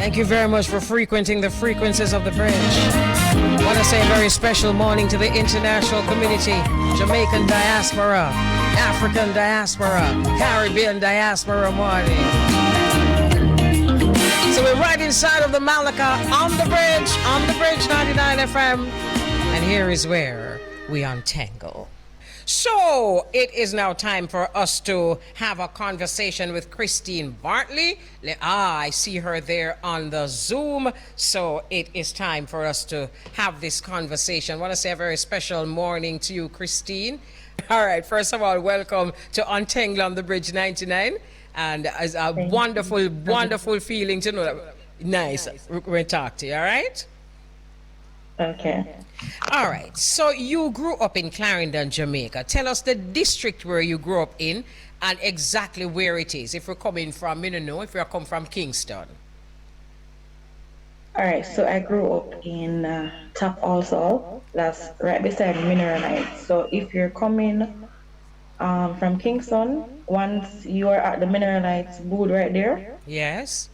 Thank you very much for frequenting the frequencies of the bridge. I want to say a very special morning to the international community, Jamaican diaspora, African diaspora, Caribbean diaspora morning. So we're right inside of the Malacca on the bridge 99 FM. And here is where we untangle. So it is now time for us to have a conversation with Christina Bartley. I see her there on the Zoom. So it is time for us to have this conversation. I want to say a very special morning to you, Christine. All right, first of all, welcome to Untengle on the Bridge 99. And it's a wonderful feeling to know that. Nice. We're going to talk to you, all right? Okay. All right. So you grew up in Clarendon, Jamaica. Tell us the district where you grew up in and exactly where it is. If you're coming from, you know, if you're come from Kingston. All right. So I grew up in Top also. That's right beside Mineralite. So if you're coming from Kingston, once you are at the Mineralites booth right there. Yes.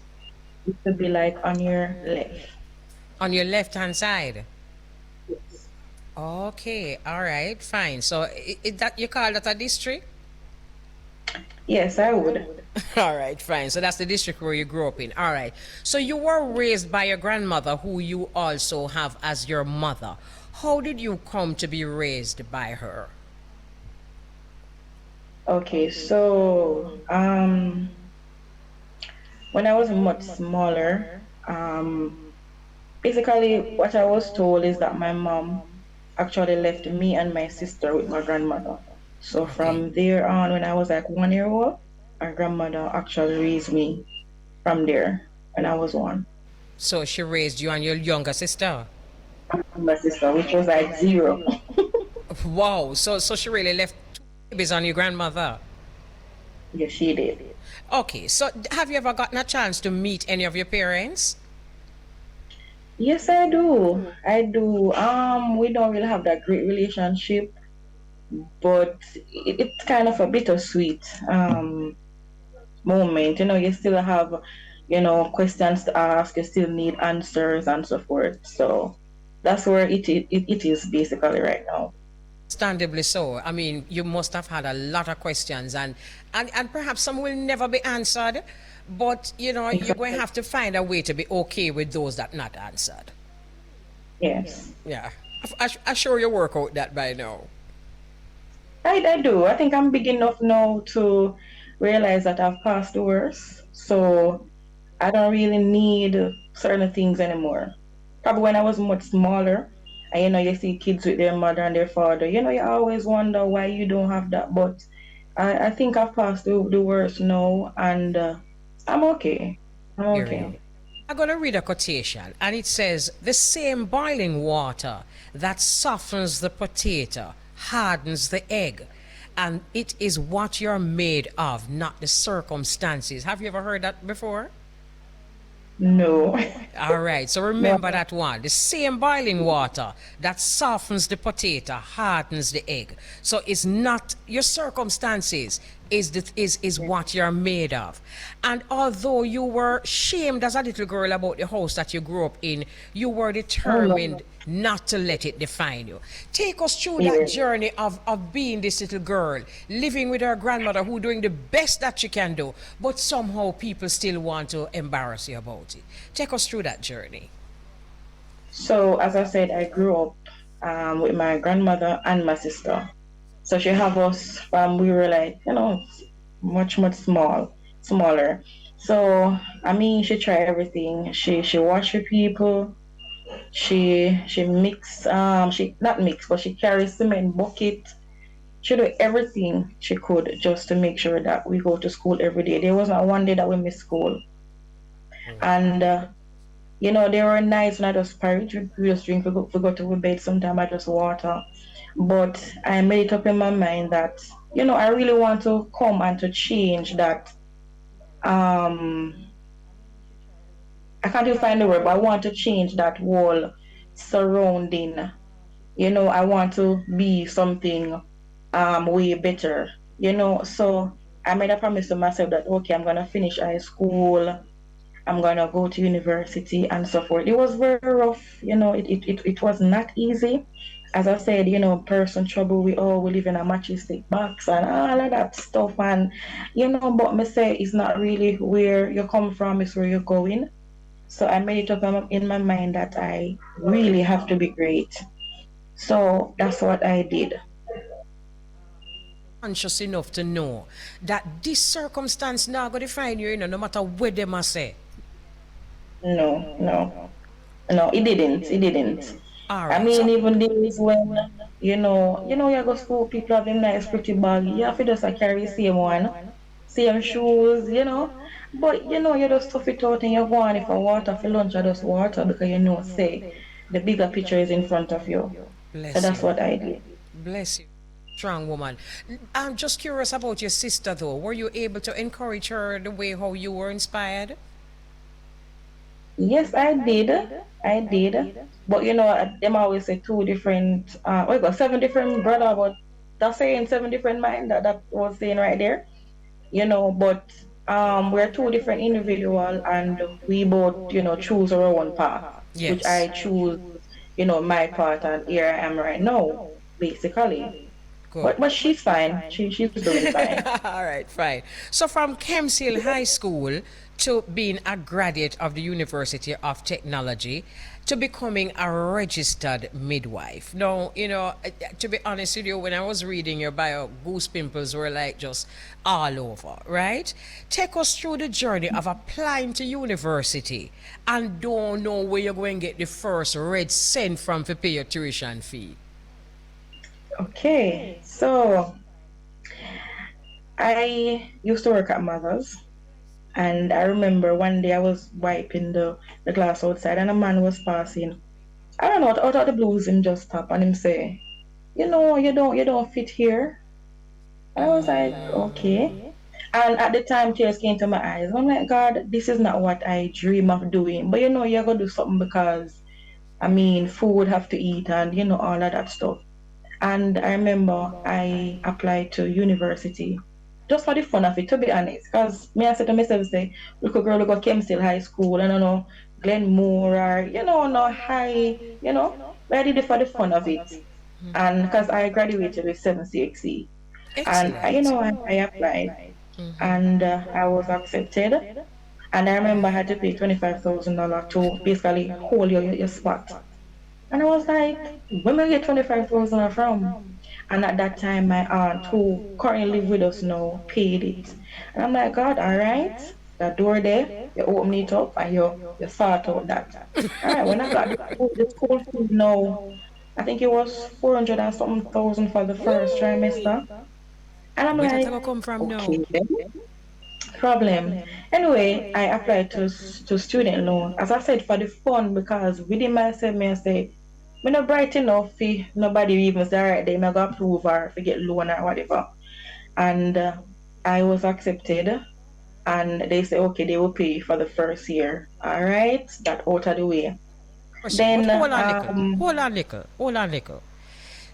It will be like on your left. On your left-hand side? Yes. Okay, all right, fine. So is that you call that a district? Yes, I would. All right, fine. So that's the district where you grew up in. All right. So you were raised by your grandmother, who you also have as your mother. How did you come to be raised by her? Okay, so when I was much smaller, basically what I was told is that my mom actually left me and my sister with my grandmother. So from there on, when I was like 1 year old, my grandmother actually raised me from there when I was 1. So she raised you and your younger sister? My sister, which was like 0. Wow, so she really left 2 babies on your grandmother? Yes, she did. Okay, so have you ever gotten a chance to meet any of your parents? Yes, I do. We don't really have that great relationship, but it's kind of a bittersweet moment. You know, you still have, questions to ask. You still need answers and so forth. So that's where it is basically right now. Understandably so. I mean, you must have had a lot of questions and perhaps some will never be answered, but you know, Exactly. you're going to have to find a way to be okay with those that not answered. Yes. Yeah. I'm sure you work out that by now. I do. I think I'm big enough now to realize that I've passed the worst. So I don't really need certain things anymore. Probably when I was much smaller, and you see kids with their mother and their father, you always wonder why you don't have that. But I think I've passed the worst now, and I'm okay. I'm okay. I'm going to read a quotation, and it says, "The same boiling water that softens the potato hardens the egg, and it is what you're made of, not the circumstances." Have you ever heard that before? No. All right, so remember that one. The same boiling water that softens the potato hardens the egg. So it's not your circumstances, is what you're made of. And although you were shamed as a little girl about the house that you grew up in, you were determined not to let it define you. Take us through that journey of being this little girl, living with her grandmother who doing the best that she can do, but somehow people still want to embarrass you about it. Take us through that journey. So as I said, I grew up with my grandmother and my sister. So she have us from we were like, much smaller. So I mean, she tried everything. She washed for people. She mix she not mix, but she carries cement bucket. She do everything she could just to make sure that we go to school every day. There was not one day that we missed school. And there were nights when I just porridge, we just drink, we go to bed, sometimes I just water. But I made it up in my mind that, I really want to come and to change that. I can't even find the word, but I want to change that whole surrounding. I want to be something way better. So I made a promise to myself that, okay, I'm going to finish high school. I'm gonna go to university and so forth. It was very rough, it was not easy. As I said, person trouble, we live in a matchstick box and all of that stuff. And but me say it's not really where you come from, it's where you're going. So I made it up in my mind that I really have to be great. So that's what I did. Conscious enough to know that this circumstance now going to define you, no matter what they must say. No, no, no, it didn't. It didn't. All I right. So mean, even days when you go school, people have them nice pretty bag. You have to just carry same one, same shoes, But you just stuff it out and you go on. If I water for lunch, I just water because say the bigger picture is in front of you. So bless that's you. what I did. Bless you. Strong woman. I'm just curious about your sister though. Were you able to encourage her the way how you were inspired? Yes, I did. I did. But them always say two different we got seven different brother, but that's saying seven different mind that was saying right there. But we're two different individual and we both, choose our own path, which Yes. I choose, my path and here I am right now, basically. Good. But she's fine. She's doing fine. All right, fine. So from Kemshill High School to being a graduate of the University of Technology to becoming a registered midwife. Now, to be honest with you, when I was reading your bio, goose pimples were like just all over, right? Take us through the journey of applying to university and don't know where you're going to get the first red cent from to pay your tuition fee. Okay, so I used to work at Mother's. And I remember one day I was wiping the glass outside and a man was passing. I don't know, out of the blues him just stop and him say, you don't fit here. I was like, okay. And at the time tears came to my eyes. I'm like, God, this is not what I dream of doing. But you're gonna do something because I mean food have to eat and all of that stuff. And I remember I applied to university just for the fun of it, to be honest. Because me, I said to myself, say, look a girl who got Kemshill High School, and I don't know, Glenmore, or, no high, but I did it for the fun of it. And because I graduated with 7 CXC. And, Excellent. I applied and I was accepted. And I remember I had to pay $25,000 to basically hold your spot. And I was like, where am I get 25,000 from? And at that time, my aunt, who currently live with us now, paid it. And I'm like, God, all right, that door there, you open it up and you sort out that. All right, when I got the school food now, I think it was 400 and something thousand for the first trimester. And I'm Where that like, ever come from now? okay, then, problem. Anyway, I applied to student loan. As I said, for the fun, because within myself, I say, me not bright enough for nobody even say, all right, they not go approve or if get loan or whatever. And I was accepted and they say, okay, they will pay for the first year. All right, that out of the way. Question, but Then, hold on, nickel. Hold on, nickel. Hold on, nickel.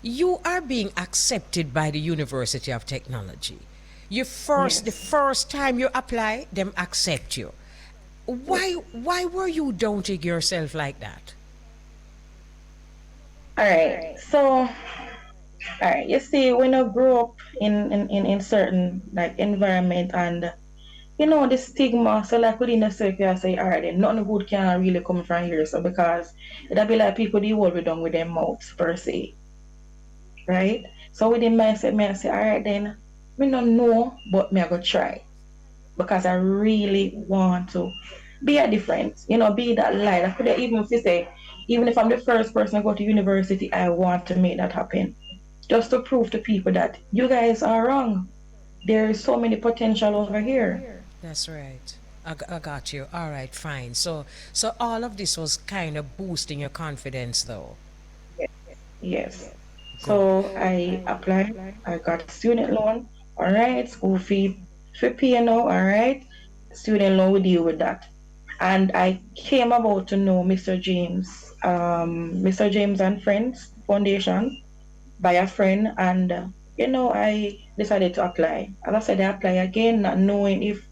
You are being accepted by the University of Technology. The yes. first time you apply, them accept you. Why were you doubting yourself like that? All right, so, all right, you see, when I grew up in certain like environment and the stigma, so like within yourself, you say, all right, then nothing good can really come from here. So because it'll be like people the world we done with their mouths per se, right? So within myself, me I say, all right, then me not know, but me I go try because I really want to be a difference, be that light. I could even if you say, even if I'm the first person to go to university, I want to make that happen. Just to prove to people that you guys are wrong. There is so many potential over here. That's right. I got you. All right, fine. So all of this was kind of boosting your confidence, though. Yes. Good. So I applied, I got student loan, all right, school fee, for piano, all right, student loan, we deal with that. And I came about to know Mr. James and Friends Foundation by a friend, and I decided to apply. As I said, I apply again, not knowing if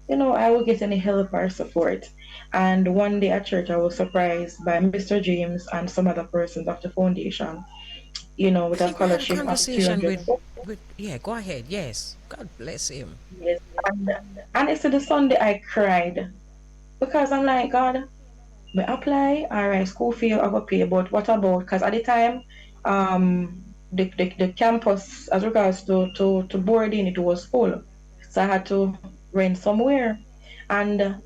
I will get any help or support. And one day at church, I was surprised by Mr. James and some other persons of the foundation, I with a think we had a scholarship of conversation 300. with yeah, go ahead. Yes. God bless him. Yes. And it's the Sunday I cried because I'm like, God, me apply, all right, school fee I go pay, but what about, because at the time, the campus, as regards to boarding, it was full. So I had to rent somewhere. And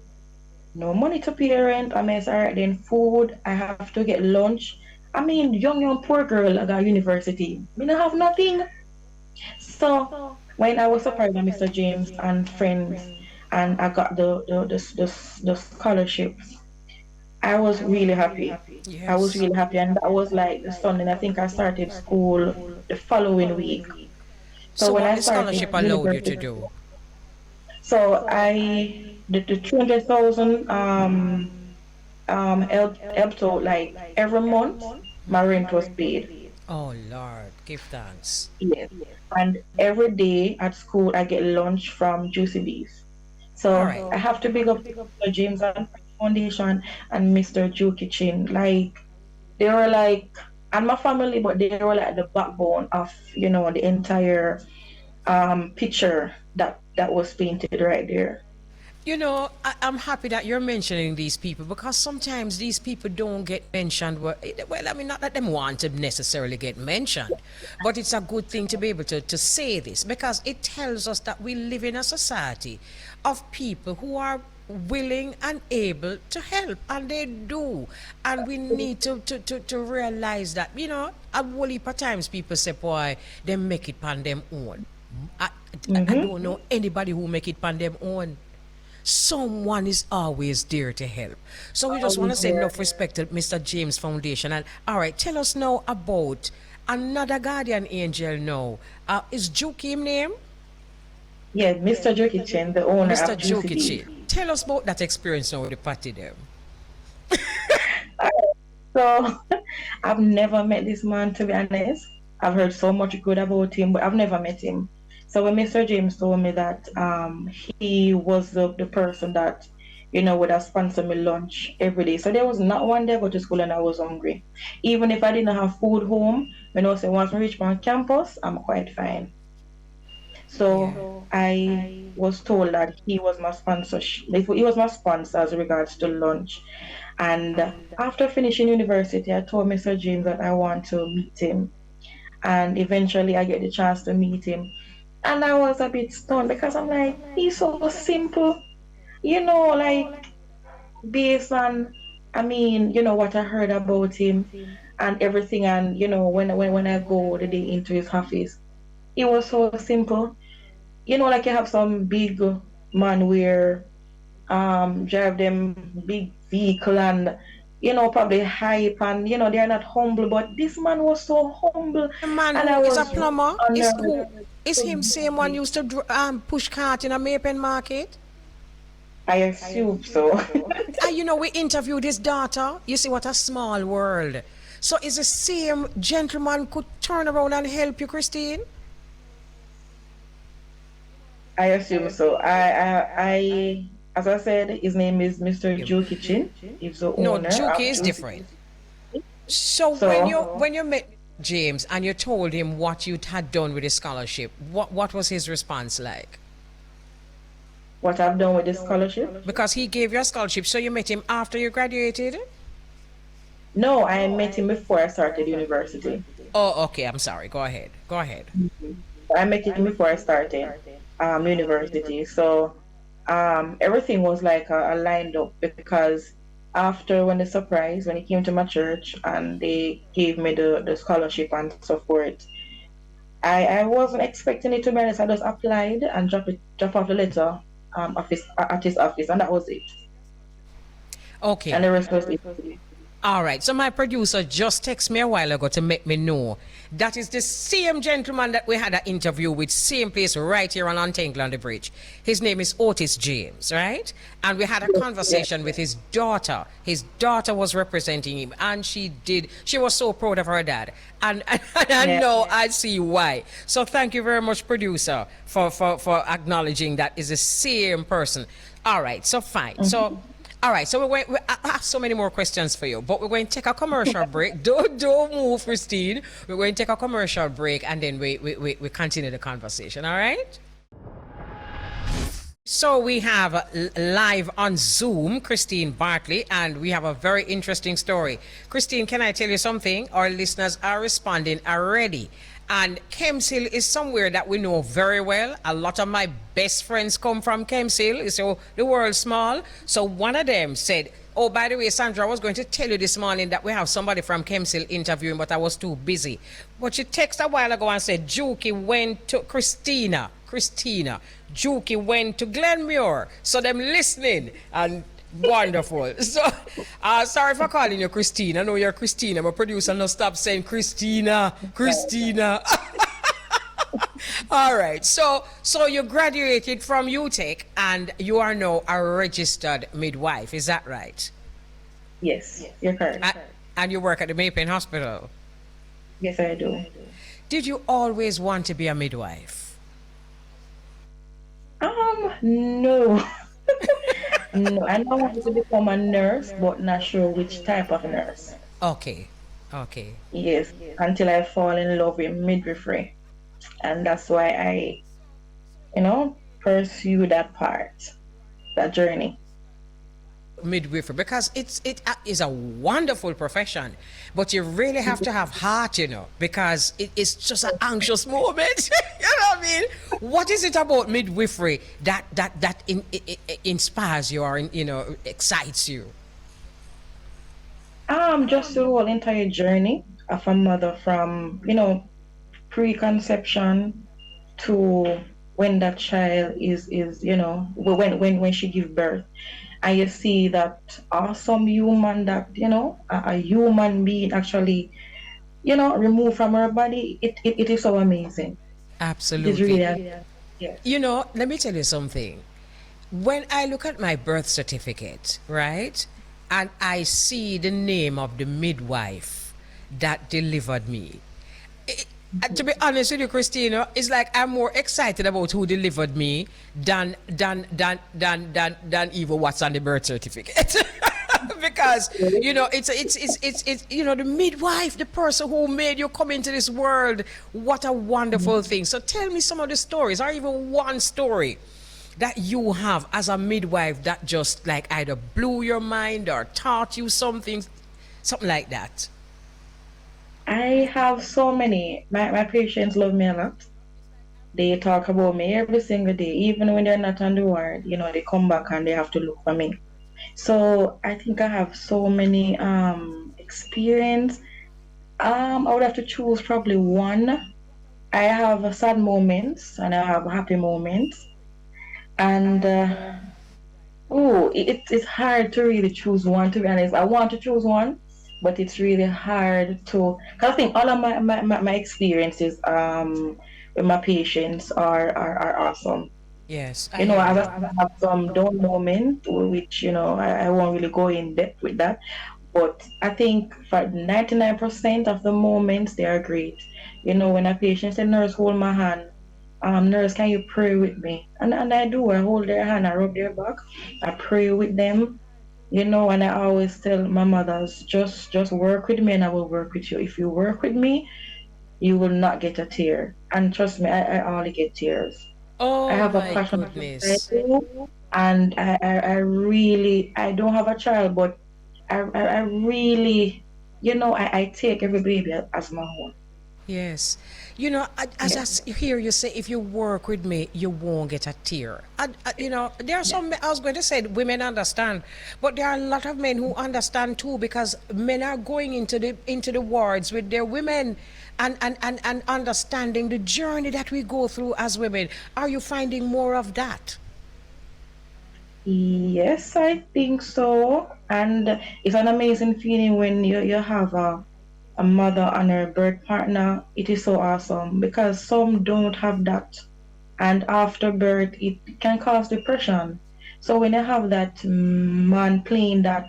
no money to pay rent. I mean, all right, then food, I have to get lunch. I mean, young poor girl at university. Me not have nothing. So when I was surprised by Mr. James and friends, and I got the scholarships, I was really happy. I was Yes. really happy, and that was like the Sunday. And I think I started school the following week. So So when what I the started scholarship allowed you university, to do? so the 300,000 helped out like every month. My rent was paid. Oh Lord, give thanks. Yes. And every day at school, I get lunch from Juicy Bees. All So right. I have to big up Mr. James and Foundation and Mr. Jukie Chin. Like, they were like, and my family, but they were like the backbone of, the entire picture that was painted right there. I'm happy that you're mentioning these people because sometimes these people don't get mentioned. Well, I mean, not that them want to necessarily get mentioned, but it's a good thing to be able to say this because it tells us that we live in a society of people who are willing and able to help, and they do. And we need to realize that, a whole heap of times people say, boy, they make it on them own. I, I Mm-hmm. don't know anybody who make it on them own. Someone is always there to help. So we just want to Always say there. enough respect to Mr. James Foundation. And all right, tell us now about another guardian angel now. Is Jukie him name? Yeah, Mr. Jackie Chin, the owner Mr. of Juicy Jukie. Beef. Tell us about that experience now with the party them. So I've never met this man, to be honest. I've heard so much good about him, but I've never met him. So when Mr. James told me that he was the person that, would have sponsored me lunch every day. So there was not one day I go to school and I was hungry. Even if I didn't have food home, when I say once I reach my campus, I'm quite fine. Yeah. So I was told that he was my sponsor. He was my sponsor as regards to lunch. And after finishing university, I told Mr. James that I want to meet him. And eventually I get the chance to meet him. And I was a bit stunned because I'm like, he's so simple, like based on, I mean, what I heard about him and everything. And, when I go the day into his office, it was so simple. Like you have some big man where drive them big vehicle and probably hype and they're not humble, but this man was so humble The man and I who is a was plumber honored. is him same one used to push cart in a Mapen market? I assume so. We interviewed his daughter. You see what a small world. So is the same gentleman could turn around and help you, Christine? I assume so. As I said, his name is Mr. Jukie Chin. He's the No, owner of Jukie is Juicy. different. So So when you met James and you told him what you had done with his scholarship, what was his response like? what I've done with the scholarship? Because he gave you a scholarship, so you met him after you graduated? No, I met him before I started university. Oh, okay. I'm sorry. Go ahead. Go ahead. I met him before I started university. So everything was like a lined up because after when he came to my church and they gave me the scholarship and so forth, I wasn't expecting it, to be honest. I just applied and drop off the letter at his office, and that was it. Okay. And the rest was history. All right. So my producer just texted me a while ago to make me know that is the same gentleman that we had an interview with, same place right here on Untengle on the bridge. His name is Otis James, right? And we had a conversation with his daughter. His daughter was representing him, and she was so proud of her dad. And I know I see why. So thank you very much, producer, for acknowledging that is the same person. All right. So fine. So All right, so I have so many more questions for you, but we're going to take a commercial break. Don't move, Christine. We're going to take a commercial break and then we continue the conversation, all right? So we have live on Zoom, Christine Bartley, and we have a very interesting story. Christine, can I tell you something? Our listeners are responding already. And Kemshill is somewhere that we know very well. A lot of my best friends come from Kemshill. So the world's small. So one of them said, oh, by the way, Sandra, I was going to tell you this morning that we have somebody from Kemshill interviewing, but I was too busy. But she texted a while ago and said, Jukie went to Christina, Jukie went to Glenmuir. So them listening and wonderful. So, sorry for calling you Christine. I know you're Christina. My producer no stop saying Christina. All right. So you graduated from UTech and you are now a registered midwife. Is that right? Yes, you're correct. And you work at the Maypen Hospital? Yes, I do. Did you always want to be a midwife? No. No, I know I wanted to become a nurse, but not sure which type of nurse. Okay. Yes, until I fall in love with midwifery. And that's why I, pursue that part, that journey. Midwifery, because it is a wonderful profession, but you really have to have heart, because it's just an anxious moment. You know what I mean? What is it about midwifery that inspires you or excites you? Just the whole entire journey of a mother from pre-conception to when that child is when she gives birth. And you see that awesome human that, a human being actually, removed from her body. It is so amazing. Absolutely. It is really, yeah. Let me tell you something. When I look at my birth certificate, right, and I see the name of the midwife that delivered me, to be honest with you, Christina, it's like I'm more excited about who delivered me than even what's on the birth certificate. Because it's the midwife, the person who made you come into this world. What a wonderful thing. So tell me some of the stories, or even one story that you have as a midwife that just like either blew your mind or taught you something like that. I have so many. My patients love me a lot. They talk about me every single day, even when they're not on the ward. They come back and they have to look for me. So I think I have so many experience. I would have to choose probably one. I have sad moments and I have happy moments. And it's hard to really choose one, to be honest. I want to choose one, but it's really hard to, because I think all of my experiences with my patients are awesome. Yes. I have some down moments, which, I won't really go in depth with that. But I think for 99% of the moments, they are great. When a patient says, nurse, hold my hand. Nurse, can you pray with me? And I do. I hold their hand, I rub their back, I pray with them. And I always tell my mothers, just work with me and I will work with you. If you work with me, you will not get a tear. And trust me, I only get tears. Oh, I have a passion for it, and I don't have a child, but I really, I take every baby as my own. Yes. As I hear you say, if you work with me, you won't get a tear. There are some, I was going to say women understand, but there are a lot of men who understand too, because men are going into the wards with their women and understanding the journey that we go through as women. Are you finding more of that? Yes, I think so. And it's an amazing feeling when you have a mother and her birth partner. It is so awesome because some don't have that. And after birth, it can cause depression. So when you have that man playing that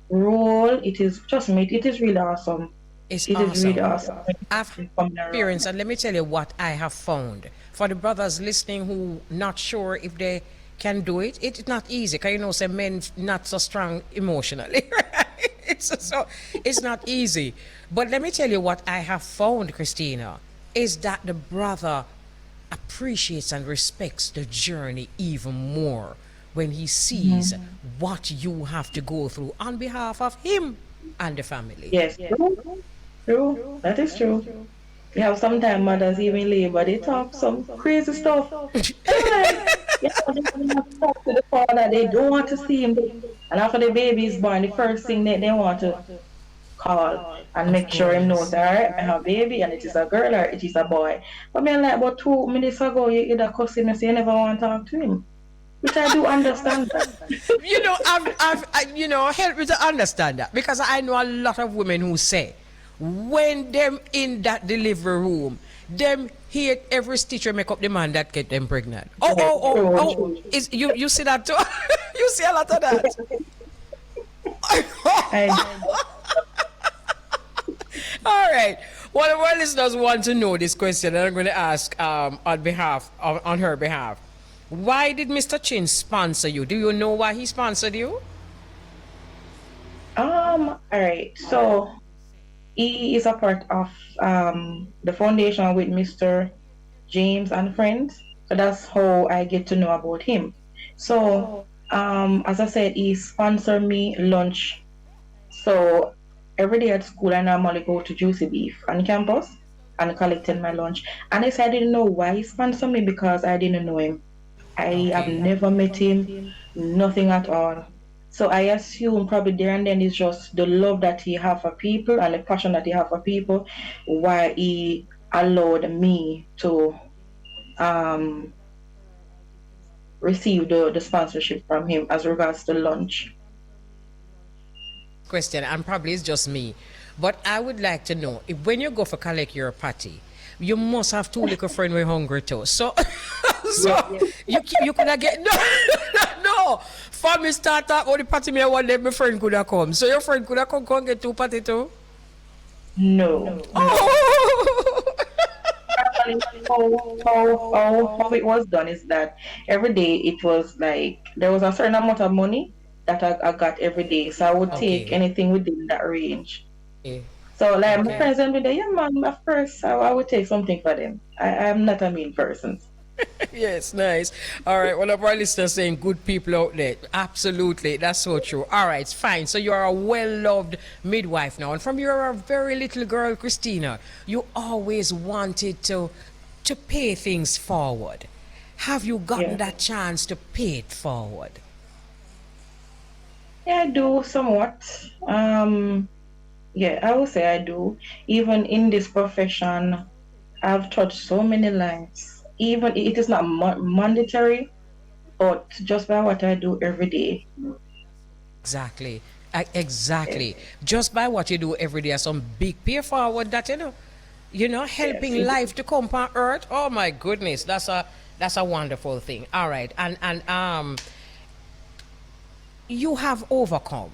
role, it is, trust me, it is really awesome. It's It is really awesome. I've experienced, and let me tell you what I have found. For the brothers listening who not sure if they can do it. It's not easy, because you know, say men not so strong emotionally. Right? It's not easy. But let me tell you what I have found, Christina, is that the brother appreciates and respects the journey even more when he sees what you have to go through on behalf of him and the family. Yes, true. True. That is true. We have sometimes mothers even labor, they talk some crazy stuff. Yeah, they want to talk to the father, they don't want to see him. And after the baby is born, the first thing they want to call and Of make sure him knows, course. all right, I have a baby and it is a girl or it is a boy. But me like about 2 minutes ago, you either cuss him and say you never want to talk to him. Which I do understand that. You know, you know, help me to understand that, because I know a lot of women who say when them in that delivery room, them hate every stitch or make up the man that get them pregnant. Is you see that too? You see a lot of that. I, All right. One of our listeners want to know this question, and I'm going to ask on her behalf. Why did Mr. Chin sponsor you? Do you know why he sponsored you? all right. So he is a part of the foundation with Mr. James and friends. So that's how I get to know about him. So as I said, he sponsored me lunch. So every day at school, I normally go to Juicy Beef on campus and collecting my lunch. And I said I didn't know why he sponsored me because I didn't know him. I have Okay. never met him, nothing at all. So I assume probably there and then it's just the love that he have for people and the passion that he have for people, why he allowed me to um, receive the sponsorship from him as regards to lunch. Question, and probably it's just me, but I would like to know if when you go for collect your patty, you must have two little friends who are hungry too. So, so you could have get no, no. For me start up with the patty, me one day my friend could have come. So your friend could have come and get two patty too. No, no. Oh, Actually, how it was done is that every day it was like there was a certain amount of money that I got every day. So I would take okay, anything within that range. okay, So like my okay. friends every day, yeah man, of course I would take something for them. I'm not a mean person. Yes, nice. All right. One of our listeners saying good people out there. Absolutely. That's so true. All right, fine. So you are a well-loved midwife now. And from you're a very little girl, Christina, you always wanted to pay things forward. Have you gotten Yeah. that chance to pay it forward? Yeah, I do somewhat. Yeah, I would say I do. Even in this profession, I've touched so many lives. Even it is not mandatory, but just by what I do every day. Exactly. Yes, Exactly. Just by what you do every day, some big pay forward that yes. helping life to come on earth. Oh my goodness, that's a wonderful thing. All right, and you have overcome.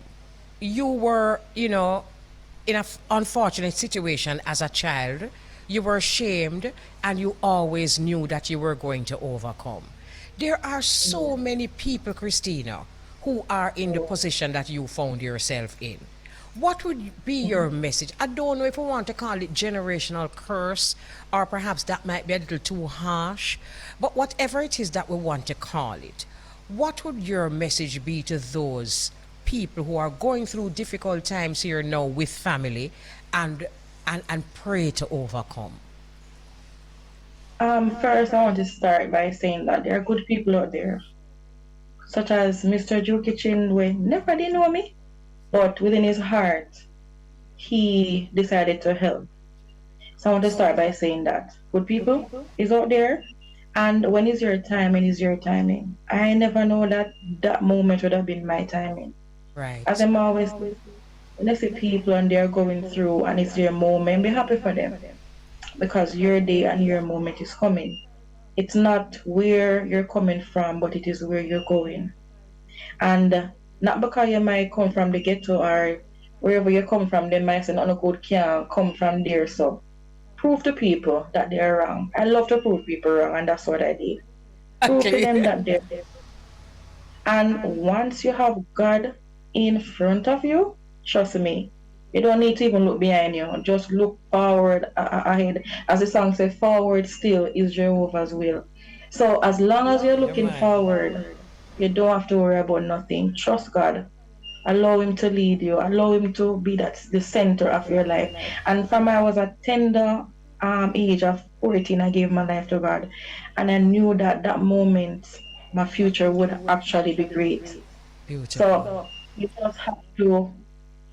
You were, in an unfortunate situation as a child. You were ashamed, and you always knew that you were going to overcome. There are so many people, Christina, who are in the position that you found yourself in. What would be your message? I don't know if we want to call it generational curse, or perhaps that might be a little too harsh, but whatever it is that we want to call it, what would your message be to those people who are going through difficult times here now with family and and pray to overcome? First, I want to start by saying that there are good people out there, such as Mr. Jukie who never did know me, but within his heart, he decided to help. So I want to start by saying that good people is out there, and when is your timing is your timing. I never know that that moment would have been my timing. As Right. I'm always when I see people and they're going through and it's their moment, be happy for them because your day and your moment is coming. It's not where you're coming from, but it is where you're going. And not because you might come from the ghetto or wherever you come from, they might say nothing good can come from there. So prove to people that they're wrong. I love to prove people wrong, and that's what I did. Prove to Okay. them that they're And once you have God in front of you, trust me, you don't need to even look behind you. Just look forward ahead. As the song says, forward still is Jehovah's will. So as long as you're Yeah, looking man. forward, you don't have to worry about nothing. Trust God. Allow him to lead you. Allow him to be the center of your life. And from I was a tender age of 14, I gave my life to God. And I knew that that moment my future would actually be great. Beautiful. So you just have to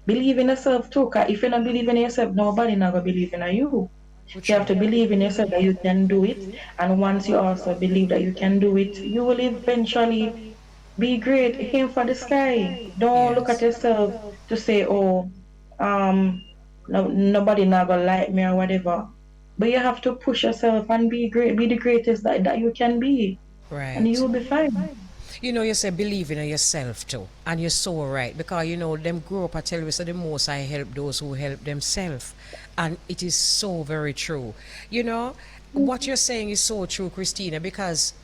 believe in yourself too. Cause if you don't believe in yourself, nobody not gonna believe in you. You have True. to believe in yourself that you can do it. And once you also believe that you can do it, you will eventually be great. Aim for the sky. Don't look at Yes. yourself to say, oh, um, no, nobody not gonna like me or whatever. But you have to push yourself and be great, be the greatest that you can be, and Right. you'll be fine. You know, you say believe in yourself too. And you're so right. Because, you know, them grow up, I tell you, so the most I help those who help themselves. And it is so very true. You know, what you're saying is so true, Christina, because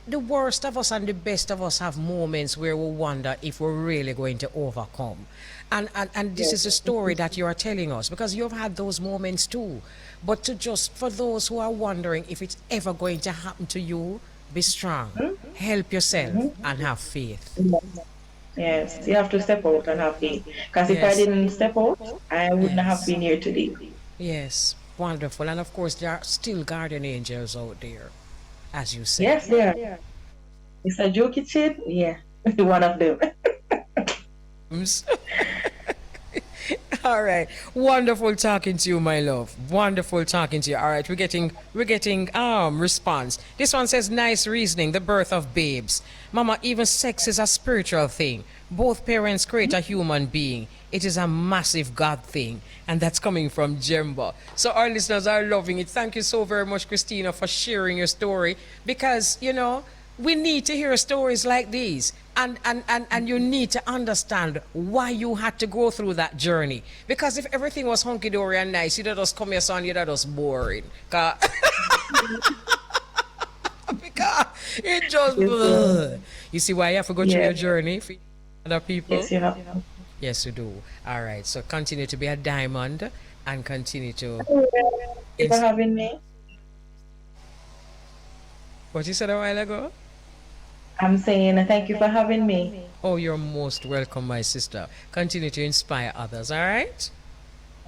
the worst of us and the best of us have moments where we wonder if we're really going to overcome. And this is a story that you are telling us because you've had those moments too. But to just, for those who are wondering if it's ever going to happen to you, be strong, help yourself, and have faith. Yes, you have to step out and have faith. Because if I Yes, didn't step out, I wouldn't have yes, been here today. yes. Wonderful. And of course, there are still guardian angels out there, as you say. Yes, there. It's a Jukie kid. Yeah, one of them. All right. Wonderful talking to you, my love. Wonderful talking to you. All right, we're getting response. This one says nice reasoning, the birth of babes. Mama, even sex is a spiritual thing. Both parents create a human being. It is a massive God thing. And that's coming from Jemba. So our listeners are loving it. Thank you so very much, Christina, for sharing your story. Because, you know, we need to hear stories like these. And you need to understand why you had to go through that journey. Because if everything was hunky-dory and nice, you'd just come here, son, you'd just boring. Because it just... You see why you have to go through your Yes, journey for other people? yes, you have. Yes, you do. All right. So continue to be a diamond and continue to... Thank you for having me. What you said a while ago? I'm saying thank you for having me. Oh, you're most welcome, my sister. Continue to inspire others, all right?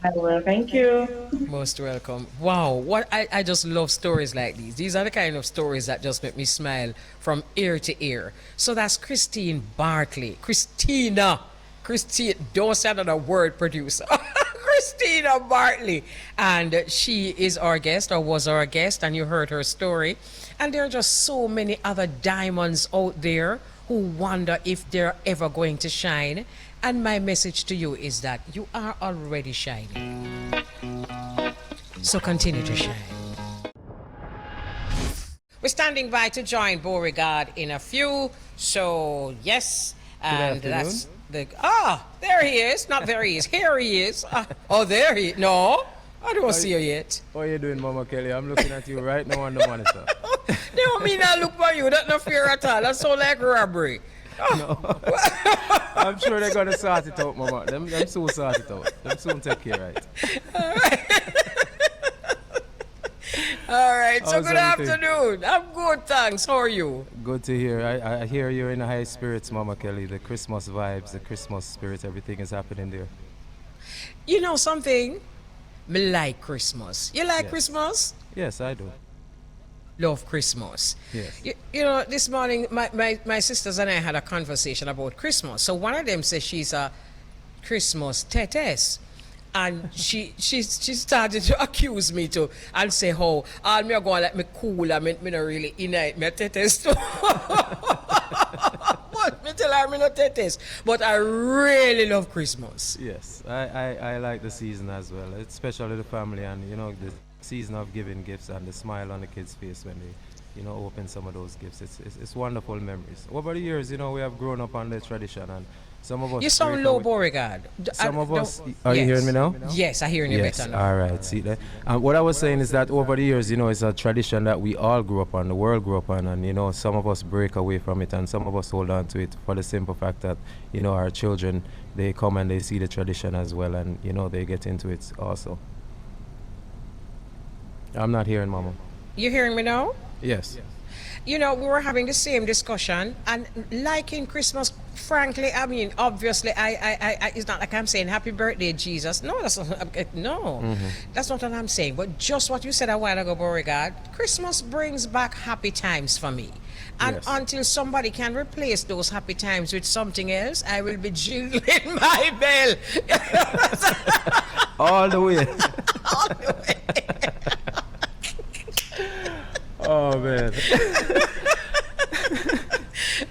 I will. Thank you. Most welcome. Wow, what I just love stories like these. These are the kind of stories that just make me smile from ear to ear. So that's Christine Bartley. Christine, don't say another word, producer. Christina Bartley. And she is our guest, or was our guest, and you heard her story. And there are just so many other diamonds out there who wonder if they're ever going to shine. And my message to you is that you are already shining. So continue to shine. We're standing by to join Beau-regard in a few. So, yes. And that's the... there he is. Not there he is. Here he is. There he is. No, I don't see you yet. How you doing, Mama Kelly? I'm looking at you right now on the monitor. They don't mean I look for you. That's no fear at all. That's so like robbery. No. I'm sure they're gonna sort it out, Mama. Them soon sort it out. Them soon take care of it. All right. So How's good everything? afternoon. I'm good, thanks. How are you? Good to hear. I hear you're in the high spirits, Mama Kelly. The Christmas vibes, the Christmas spirit, everything is happening there. You know something? Me like Christmas. You like Yes. Christmas? Yes, I do. Love Christmas. Yes. You know, this morning my sisters and I had a conversation about Christmas. So one of them says she's a Christmas tetess. And she started to accuse me to and say how all me are going like me cool and me not really in it, me a tetess too. But me tell her me not tetess. But I really love Christmas. Yes, I like the season as well, especially the family and, you know, the season of giving gifts and the smile on the kids' face when they, you know, open some of those gifts. It's wonderful memories. Over the years, you know, we have grown up on the tradition and Some of us. You sound low, Beau-regard. Some of us. Are you hearing me now? Yes, I hear you Yes. better now. All right. See that. What I was saying is that over the years, it's a tradition that we all grew up on, the world grew up on, and some of us break away from it, and some of us hold on to it for the simple fact that our children, they come and they see the tradition as well, and they get into it also. I'm not hearing Mama. You hearing me now? Yes. We were having the same discussion, and like in Christmas, frankly, I mean, obviously, I it's not like I'm saying happy birthday, Jesus. No, that's not, no, that's not what I'm saying. But just what you said a while ago, Beau-regard, Christmas brings back happy times for me. And Yes. until somebody can replace those happy times with something else, I will be jingling my bell. All the way. All the way. Oh, man.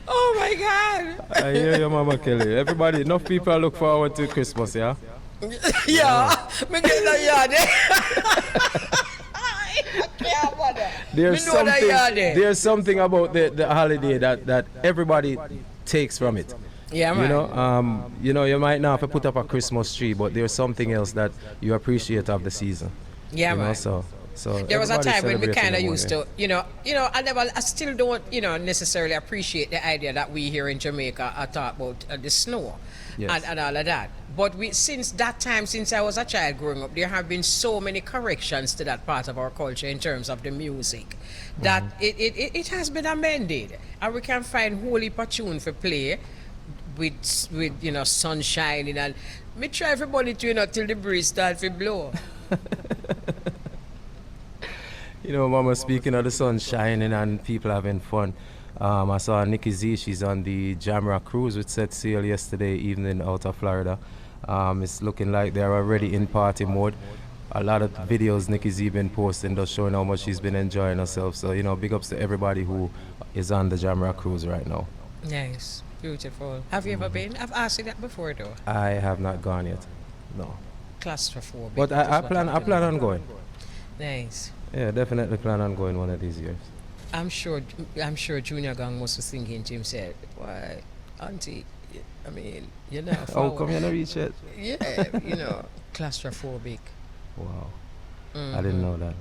Oh my God. I hear you, Mama Kelly. Everybody, enough people look forward to Christmas, yeah? Yeah, me get that yard. There's something about the holiday that everybody takes from it. Yeah, man. You might not have to put up a Christmas tree, but there's something else that you appreciate of the season. Yeah, man. So there was a time when we kind of used to. to, I still don't, necessarily appreciate the idea that we here in Jamaica are talk about the snow and all of that. But since that time, since I was a child growing up, there have been so many corrections to that part of our culture in terms of the music that it has been amended, and we can find whole heap of tune for play with sun shining, and me try everybody to till the breeze start to blow. Mama, speaking of the sun shining and people having fun, I saw Nikki Z, she's on the Jamra cruise which set sail yesterday evening out of Florida. It's looking like they're already in party mode. A lot of videos Nikki Z been posting just showing how much she's been enjoying herself. So, big ups to everybody who is on the Jamra cruise right now. Nice, beautiful. Have you ever been? I've asked you that before though. I have not gone yet, no. Claustrophobic. But I plan on going. Nice. Yeah, definitely plan on going one of these years. I'm sure Junior Gang must be thinking to himself, why, Auntie, I mean, How come you not reach it? Yeah, claustrophobic. Wow. I didn't know that.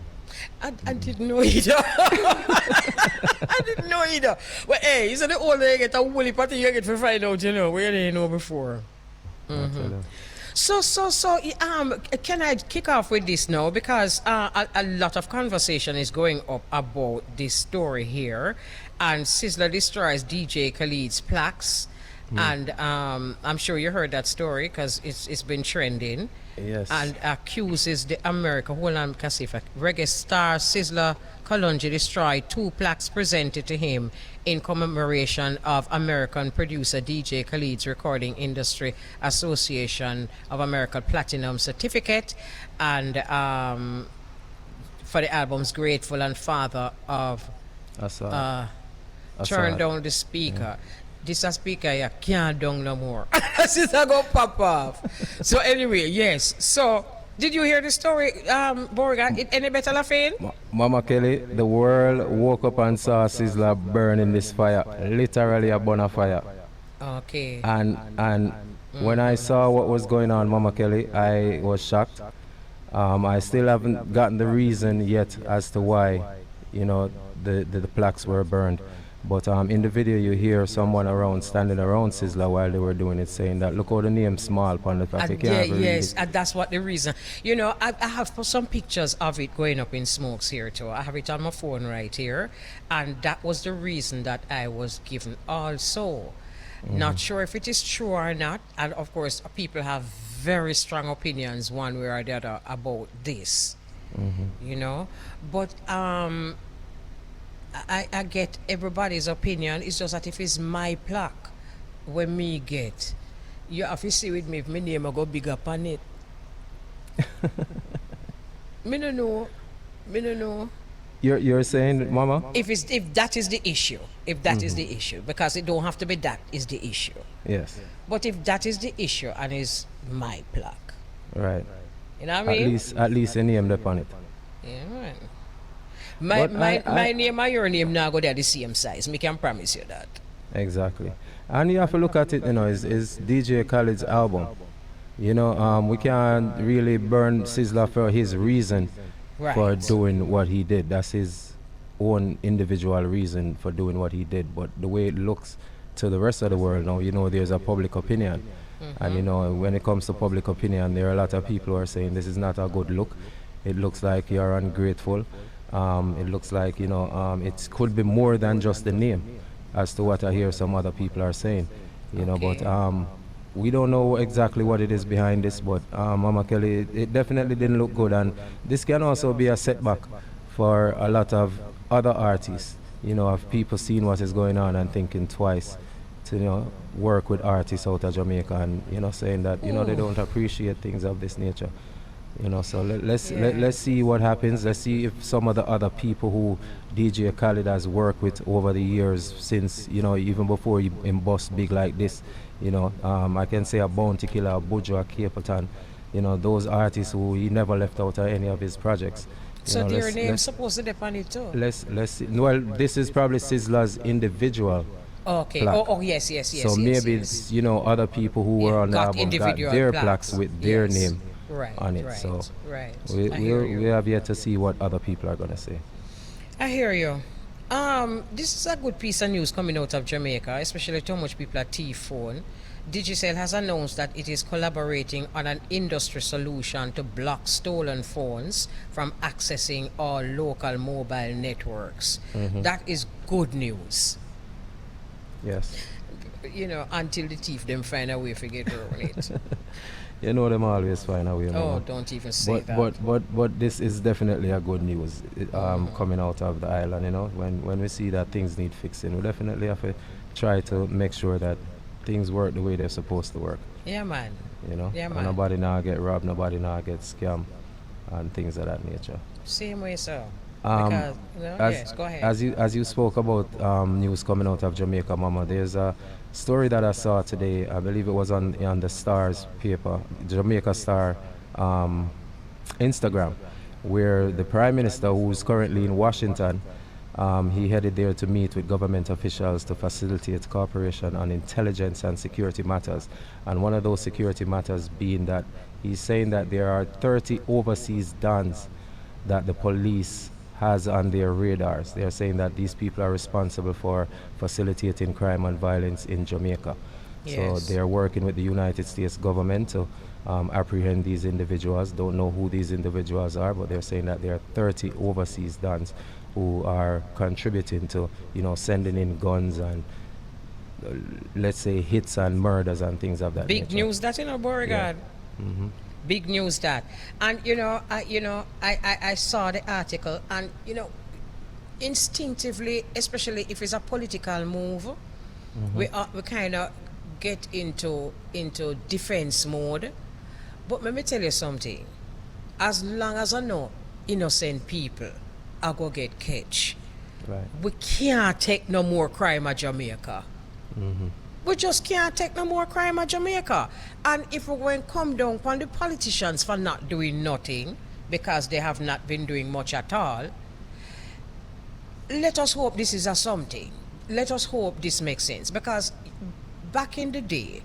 I didn't know either. I didn't know either. But hey, isn't it older you get a woolly party you get to find out, where they know before. So, can I kick off with this now? Because a lot of conversation is going up about this story here. And Sizzla destroys DJ Khaled's plaques. And I'm sure you heard that story because it's been trending. Yes. And accuses the reggae star Sizzla Kalonji destroyed 2 plaques presented to him in commemoration of American producer DJ Khaled's Recording Industry Association of America Platinum Certificate, and for the albums Grateful and Father of Turn Down the Speaker. This a speaker you can't down no more. This is a go pop off. So anyway, yes. So did you hear the story, Beau-regard? Any better laughing? Mama Kelly, the world woke up and saw Sizzla burning this fire, literally a bonfire. Okay. And when I saw what was going on, Mama Kelly, I was shocked. I still haven't gotten the reason yet as to why, the plaques were burned. But in the video, you hear someone standing around Sizzla while they were doing it, saying that look how the name small on the packet. Yes, and that's what the reason. I have some pictures of it going up in smokes here too. I have it on my phone right here, and that was the reason that I was given also. Not sure if it is true or not, and of course people have very strong opinions one way or the other about this. But I get everybody's opinion. It's just that if it's my plaque, when me get, you have to see with me if my name I go big up on it. Me no know. You're saying, Mama? If that is the issue, is the issue, because it don't have to be that is the issue. Yes. But if that is the issue and is my plaque, right? You know what I mean? At least a name upon it. Yeah, right. My name and your name now go there the same size. Me can promise you that. Exactly. And you have to look at it, is DJ Khaled's album. We can't really burn Sizzla for his reason for doing what he did. That's his own individual reason for doing what he did. But the way it looks to the rest of the world now, there's a public opinion. And when it comes to public opinion, there are a lot of people who are saying this is not a good look. It looks like you're ungrateful. It looks like, it could be more than just the name, as to what I hear some other people are saying. But we don't know exactly what it is behind this, but Mama Kelly, it definitely didn't look good. And this can also be a setback for a lot of other artists, of people seeing what is going on and thinking twice to work with artists out of Jamaica, and saying that they don't appreciate things of this nature. So let's see what happens. Let's see if some of the other people who DJ Khaled has worked with over the years, since even before he bust big like this, I can say a Bounty Killer, a Buju, a Capleton, those artists who he never left out of any of his projects. So their name's supposed to depend on it too. Let's see. Well, this is probably Sizzla's individual. Okay. Plaque. Yes. So maybe other people who were on the album got their plaques with their name on it. So we have yet to see what other people are going to say. I hear you. This is a good piece of news coming out of Jamaica, especially to how much people are T-phone. Digicel has announced that it is collaborating on an industry solution to block stolen phones from accessing all local mobile networks. That is good news. Yes. Until the thief them find a way to get around it. Them always find a way. Don't even say that. But this is definitely a good news coming out of the island. When we see that things need fixing, we definitely have to try to make sure that things work the way they're supposed to work. Yeah, man. Yeah, man. Nobody now get robbed, nobody now get scammed, and things of that nature. Same way, sir. Because, yes, go ahead. As you spoke about news coming out of Jamaica, Mama, there's a story that I saw today. I believe it was on the Star's paper, Jamaica Star Instagram, where the Prime Minister, who's currently in Washington, he headed there to meet with government officials to facilitate cooperation on intelligence and security matters. And one of those security matters being that he's saying that there are 30 overseas dons that the police has on their radars. They're saying that these people are responsible for facilitating crime and violence in Jamaica. Yes. So they're working with the United States government to apprehend these individuals. Don't know who these individuals are, but they're saying that there are 30 overseas dons who are contributing to, sending in guns and let's say hits and murders and things of that nature. Big news that Beau-regard. Yeah. Mm-hmm. Big news that, and I saw the article, and instinctively, especially if it's a political move, we kind of get into defense mode. But let me tell you something: as long as I know innocent people are gonna get catch, right, we can't take no more crime at Jamaica. We just can't take no more crime at Jamaica. And if we're going to come down on the politicians for not doing nothing, because they have not been doing much at all, let us hope this is a something. Let us hope this makes sense. Because back in the day,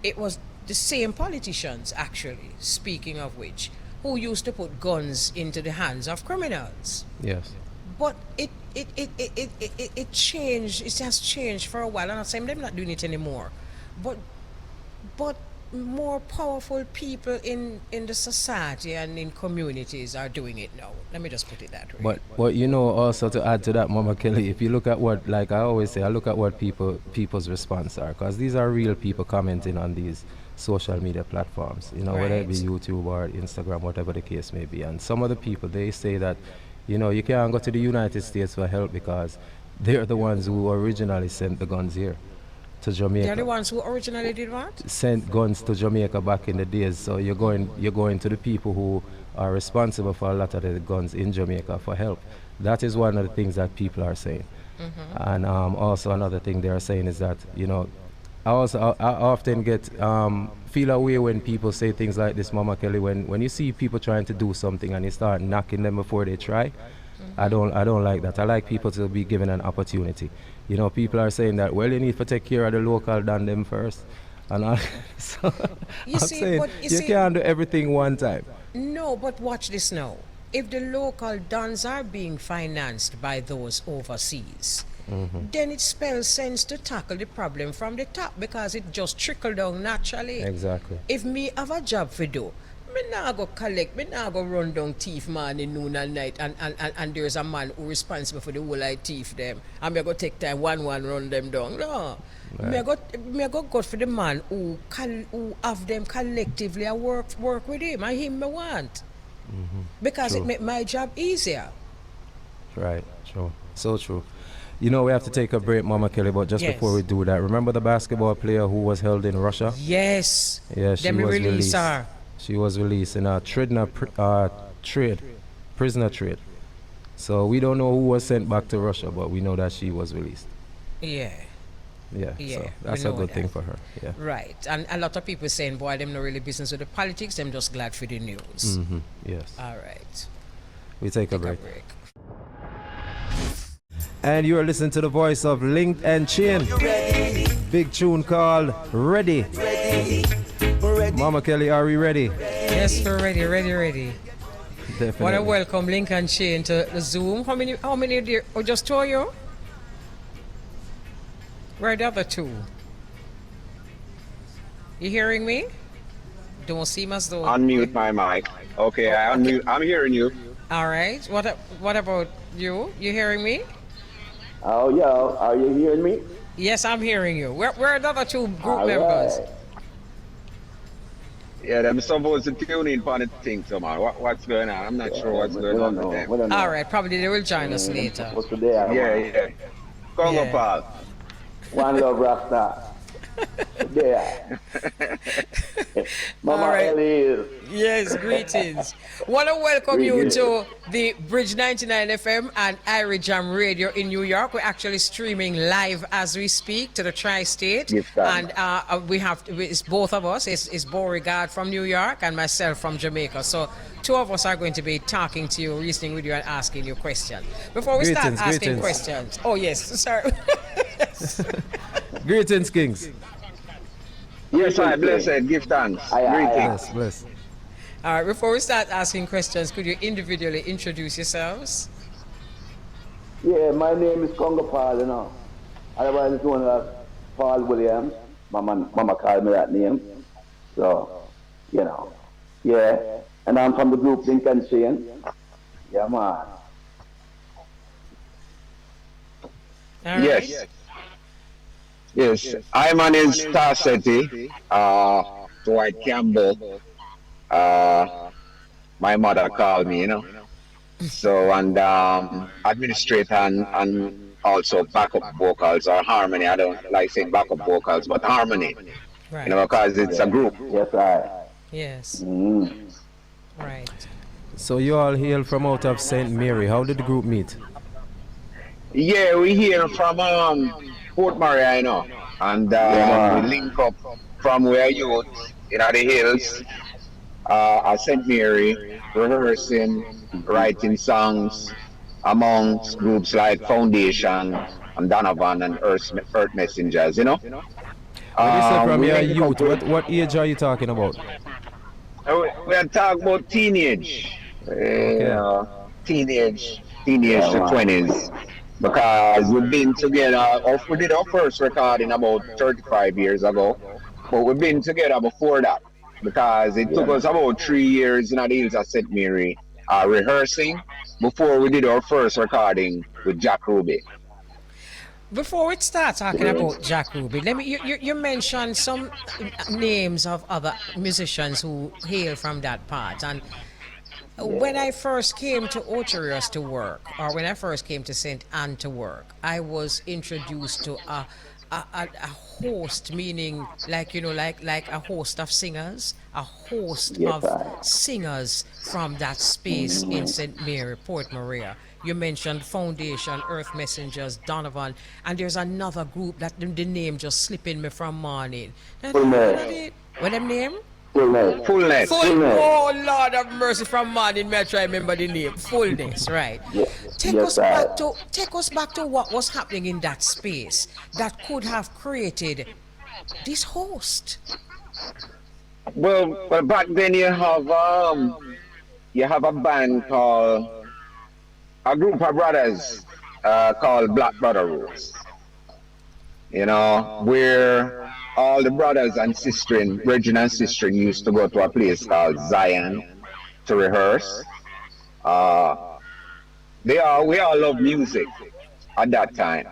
it was the same politicians, actually, speaking of which, who used to put guns into the hands of criminals. Yes. But it changed. It has changed for a while. I'm not saying they're not doing it anymore, but more powerful people in the society and in communities are doing it now. Let me just put it that way. But also to add to that, Mama Kelly, if you look at what, like I always say, I look at what people's response are, because these are real people commenting on these social media platforms. Right. Whether it be YouTube or Instagram, whatever the case may be. And some of the people, they say that, you can't go to the United States for help because they're the ones who originally sent the guns here to Jamaica. They're the ones who originally did what? Sent guns to Jamaica back in the days. So you're going to the people who are responsible for a lot of the guns in Jamaica for help. That is one of the things that people are saying. And also another thing they are saying is that, I often get feel a way when people say things like this, Mama Kelly, when you see people trying to do something and you start knocking them before they try. I don't like that. I like people to be given an opportunity. you know, people are saying that, well, you need to take care of the local than them first. And I, so I'm saying, you can't do everything one time. No, but watch this now. If the local dons are being financed by those overseas, then it spells sense to tackle the problem from the top because it just trickle down naturally. Exactly. If me have a job for do, me nah go collect, me nah go run down thief morning, noon and night and there's a man who responsible for the whole I thief them and me go take time one run them down. No. Right. Me go go for the man who have them collectively and work with him and him me want. Because True. it make my job easier. Right, true. So true. You know, we have to take a break, Mama Kelly, but just before we do that, remember the basketball player who was held in Russia? Yes. Yeah, she was released. Her. She was released in a prisoner trade. So we don't know who was sent back to Russia, but we know that she was released. Yeah. Yeah, so that's a good thing for her. Yeah. Right. And a lot of people saying, boy, them not really business with the politics, them just glad for the news. Yes. All right. We take a break. And you are listening to the voice of Linked and Chain. Big tune called Ready. Mama Kelly, are we ready? Yes, we're ready. Definitely. Want to welcome Link and Chain to the Zoom. How many there? Oh, just two of you? Where are the other two? You hearing me? Don't seem as though... Unmute my mic. Okay, I unmute. I'm hearing you. All right. What about you? You hearing me? Oh, yo, are you hearing me? Yes, I'm hearing you. Where are the other two group members? Right. Yeah, they're supposed to tune in for the thing, so man. What's going on? I'm not sure what's going on with them. All right, probably they will join us later. What's today? Yeah. Congo Pal. One love Rasta. Yeah. Mama Elise. Yes, greetings. Want to welcome you to the Bridge 99 FM and Irie Jam Radio in New York. We're actually streaming live as we speak to the tri-state. And we have, it's both of us. It's Beau-regard from New York and myself from Jamaica. So two of us are going to be talking to you, reasoning with you and asking you questions. Before we start asking questions. Oh, yes, sorry. Greetings, Kings. Yes, I blessed. Give thanks. Greetings. Bless. All right, before we start asking questions, could you individually introduce yourselves? Yeah, my name is Congo Paul, you know. Otherwise, it's known as Paul Williams. Mama called me that name. So, you know. Yeah. And I'm from the group Link and Chain. Yeah, man. All right. Yes. Yes, I manage Star City, Dwight Campbell. My mother called me, you know. So, and administrator and also backup vocals or harmony. I don't like saying backup vocals, but harmony. Right. You know, because it's a group. Yes, I. Yes. Right. So you all hail from out of St. Mary. How did the group meet? Yeah, we hear from Fort Maria, you know, and we link up from where you in the hills at St. Mary, rehearsing, writing songs amongst groups like Foundation and Donovan and Earth Messengers, you know. When you say from your youth, what age are you talking about? We are talking about teenage, teenage to 20s. Because we've been together, we did our first recording about 35 years ago, but we've been together before that because it took us about 3 years in the hills of St. Mary rehearsing before we did our first recording with Jack Ruby. Before we start talking about Jack Ruby, let me you mentioned some names of other musicians who hail from that part, and when I first came to Ocherios to work, or when I first came to St. Anne to work, I was introduced to a host, meaning like a host of singers, a host of singers from that space in St. Mary, Port Maria. You mentioned Foundation, Earth Messengers, Donovan, and there's another group that the name just slipping me from morning. What them name? Fullness. Oh Lord have mercy, from morning, me I try remember the name. Fullness, right? Take us back to what was happening in that space that could have created this host. Well, back then you have a band called a group of brothers called Black Brother Roots. You know, where all the brothers and sistering, Regina and sistering, used to go to a place called Zion to rehearse. We all love music at that time,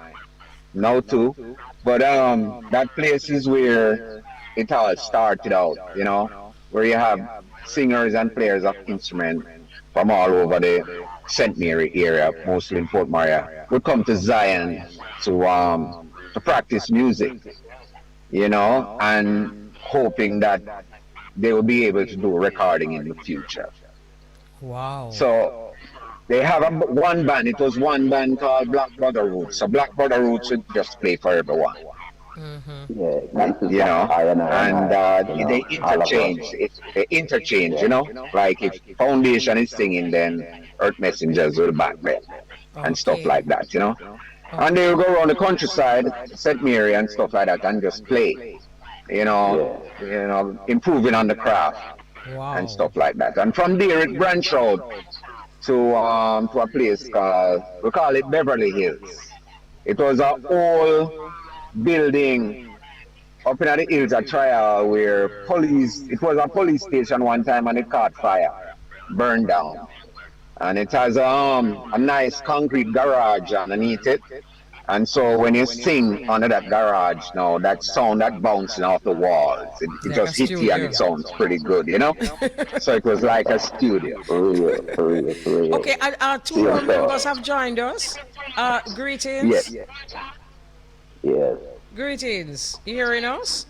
now too. But that place is where it all started out, you know, where you have singers and players of instruments from all over the St. Mary area, mostly in Fort Maria, would come to Zion to practice music, you know, and hoping that they will be able to do recording in the future. Wow. So they have one band. It was one band called Black Brother Roots. So Black Brother Roots would just play for everyone. You know, and they interchange, you know, like if Foundation is singing, then Earth Messengers will back them and stuff like that, you know. And they will go around the countryside, St. Mary and stuff like that, and just play, you know, improving on the craft and stuff like that. And from there it branched out to a place called, we call it Beverly Hills. It was an old building up in the hills at Trial where it was a police station one time and it caught fire, burned down. And it has a nice concrete garage underneath it. And so when you sing under that garage now, that sound that bouncing off the walls, it just hits you and it sounds pretty good, you know? So it was like a studio. For real. Okay, two more members have joined us. Greetings. Yes. Greetings. You hearing us?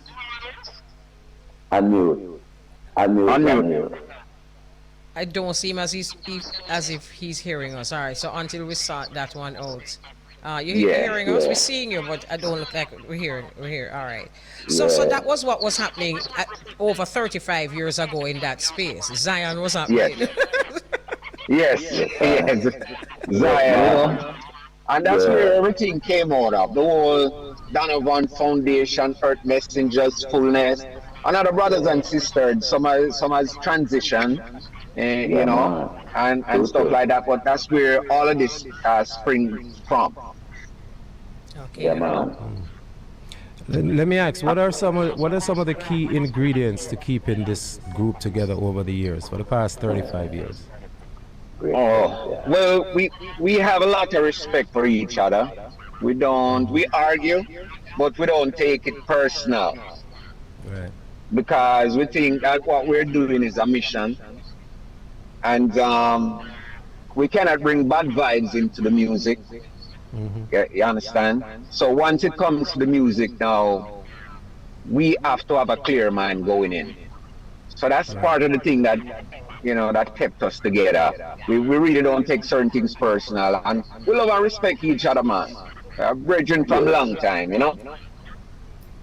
Unmute. I don't see him as if he's hearing us. All right, so until we sort that one out. You're hearing us? We're seeing you, but I don't look like we're here. All right. So that was what was happening over 35 years ago in that space. Zion was happening. Yes, Zion. And that's where everything came out of. The whole Donovan Foundation, Earth Messengers, Fullness. Another brothers and sisters, some has transitioned, you know, and stuff like that. But that's where all of this springs from. Okay. Let me ask, what are some of the key ingredients to keeping this group together over the years, for the past 35 years? Well, we have a lot of respect for each other. We argue, but we don't take it personal. Right. Because we think that what we're doing is a mission. And we cannot bring bad vibes into the music. You understand? So once it comes to the music now, we have to have a clear mind going in. So that's part of the thing that, you know, that kept us together. We really don't take certain things personal, and we love and respect each other, man. Brethren from a long time, you know.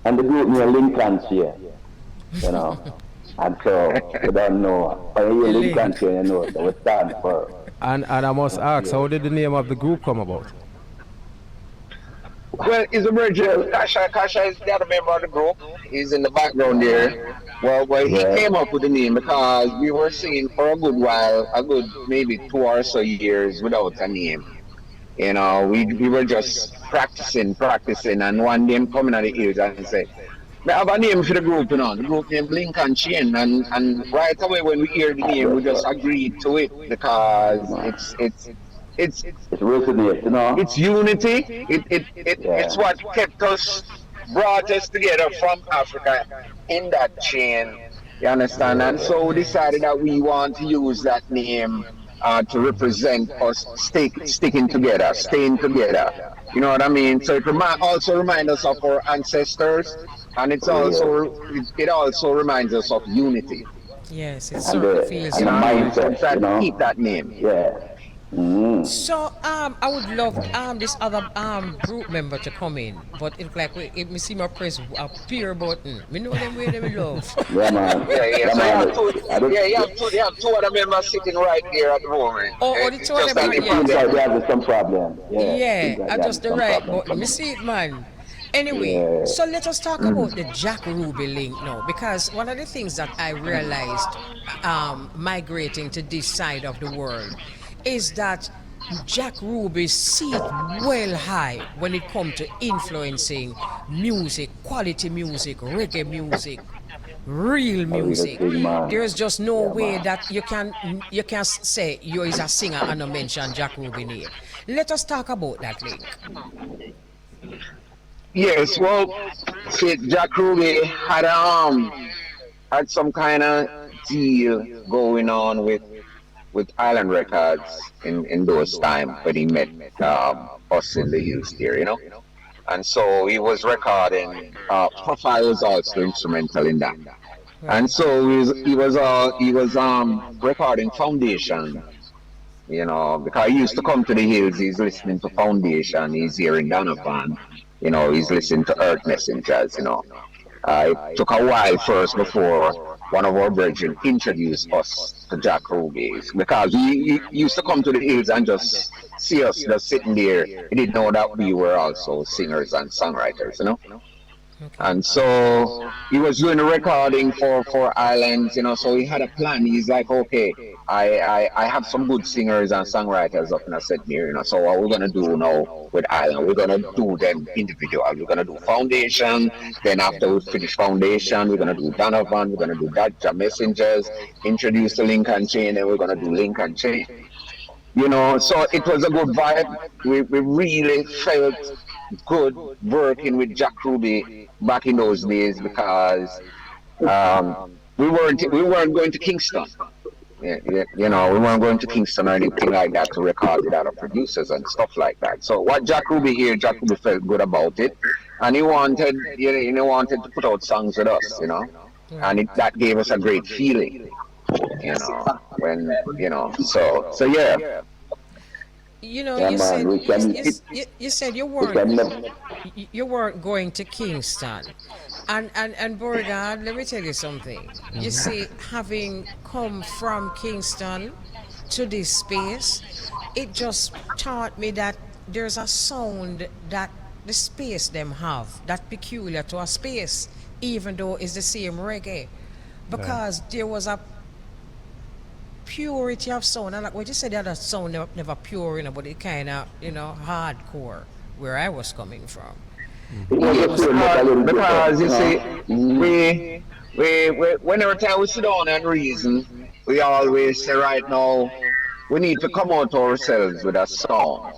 And the group near Lincoln's here, you know. And so we don't know. But here Lincoln's here, you know, so we stand for. And I must ask, how did the name of the group come about? Well, it's a brethren. Kasha is the other member of the group. He's in the background there. Well, he came up with the name because we were singing for a good while, maybe 2 or so years without a name. You know, we were just practicing, and one day coming at the ears and say, we have a name for the group, you know, the group named Lincoln Chain, and right away when we hear the name, we just agreed to it because it's resonates, you know. It's unity. It's what brought us together from Africa in that chain. You understand? And so we decided that we want to use that name to represent us sticking together, staying together. You know what I mean? So it also reminds us of our ancestors, and it also reminds us of unity. Yes, it certainly feels and the mindset, keep that name. So I would love this other group member to come in, but it's like if me see my press a peer button, me know them way them love. Yeah, man. Yeah, yeah. Yeah, So man. you have two other members sitting right there at the moment. Oh, the It's two of just them that are It they yeah. seems put like them. they have some problem. Yeah. Seems Yeah, like I they have just the some right problem. button. Me see it, man. Anyway, Yeah. so let us talk about the Jack Ruby link now, because one of the things that I realized migrating to this side of the world is that Jack Ruby seat well high when it comes to influencing music, quality music, reggae music, real A real music. thing, man. There's just no Yeah, way man. that you can say you is a singer and not mention Jack Ruby name. Let us talk about that link. Yes, well, see, Jack Ruby had some kind of deal going on with Island Records in those time when he met us in the hills there, you know. And so he was recording. Profile was also instrumental in that. And Right. so he was recording Foundation, you know, because he used to come to the hills. He's listening to Foundation. He's hearing Donovan. You know, he's listening to Earth Messengers. You know, it took a while first before one of our brethren introduced us to Jack Ruby because he used to come to the hills and just see us just sitting there. He didn't know that we were also singers and songwriters. You know. Okay. And so he was doing a recording for Islands, you know. So he had a plan. He's like, okay, I have some good singers and songwriters up in a set here, you know. So what we're gonna do now with Island, we're gonna do them individual. We're gonna do Foundation. Then after we finish Foundation, we're gonna do Donovan. We're gonna do Dodger Messengers. Introduce the Lincoln Chain, and we're gonna do Lincoln Chain. You know, so it was a good vibe. We really felt good working with Jack Ruby back in those days because we weren't going to Kingston. Yeah, yeah, you know, we weren't going to Kingston or anything like that to record with other producers and stuff like that. So what Jack Ruby here, Jack Ruby felt good about it, and he wanted to put out songs with us, you know, and that gave us a great feeling, you know, when so yeah. You know, Yeah, you said man. We can. you said you We weren't can never. you weren't going to Kingston, and Beauregard. Let me tell you something. You see, having come from Kingston to this space, it just taught me that there's a sound that the space them have that peculiar to a space, even though it's the same reggae, because there was a purity of sound. And like what you said, the other sound never pure, you know, but it kind of, you know, hardcore where I was coming from. It was It just was to make a little hard because you see, difference, you know. we whenever time we sit down and reason, we always say right now we need to come out ourselves with a song.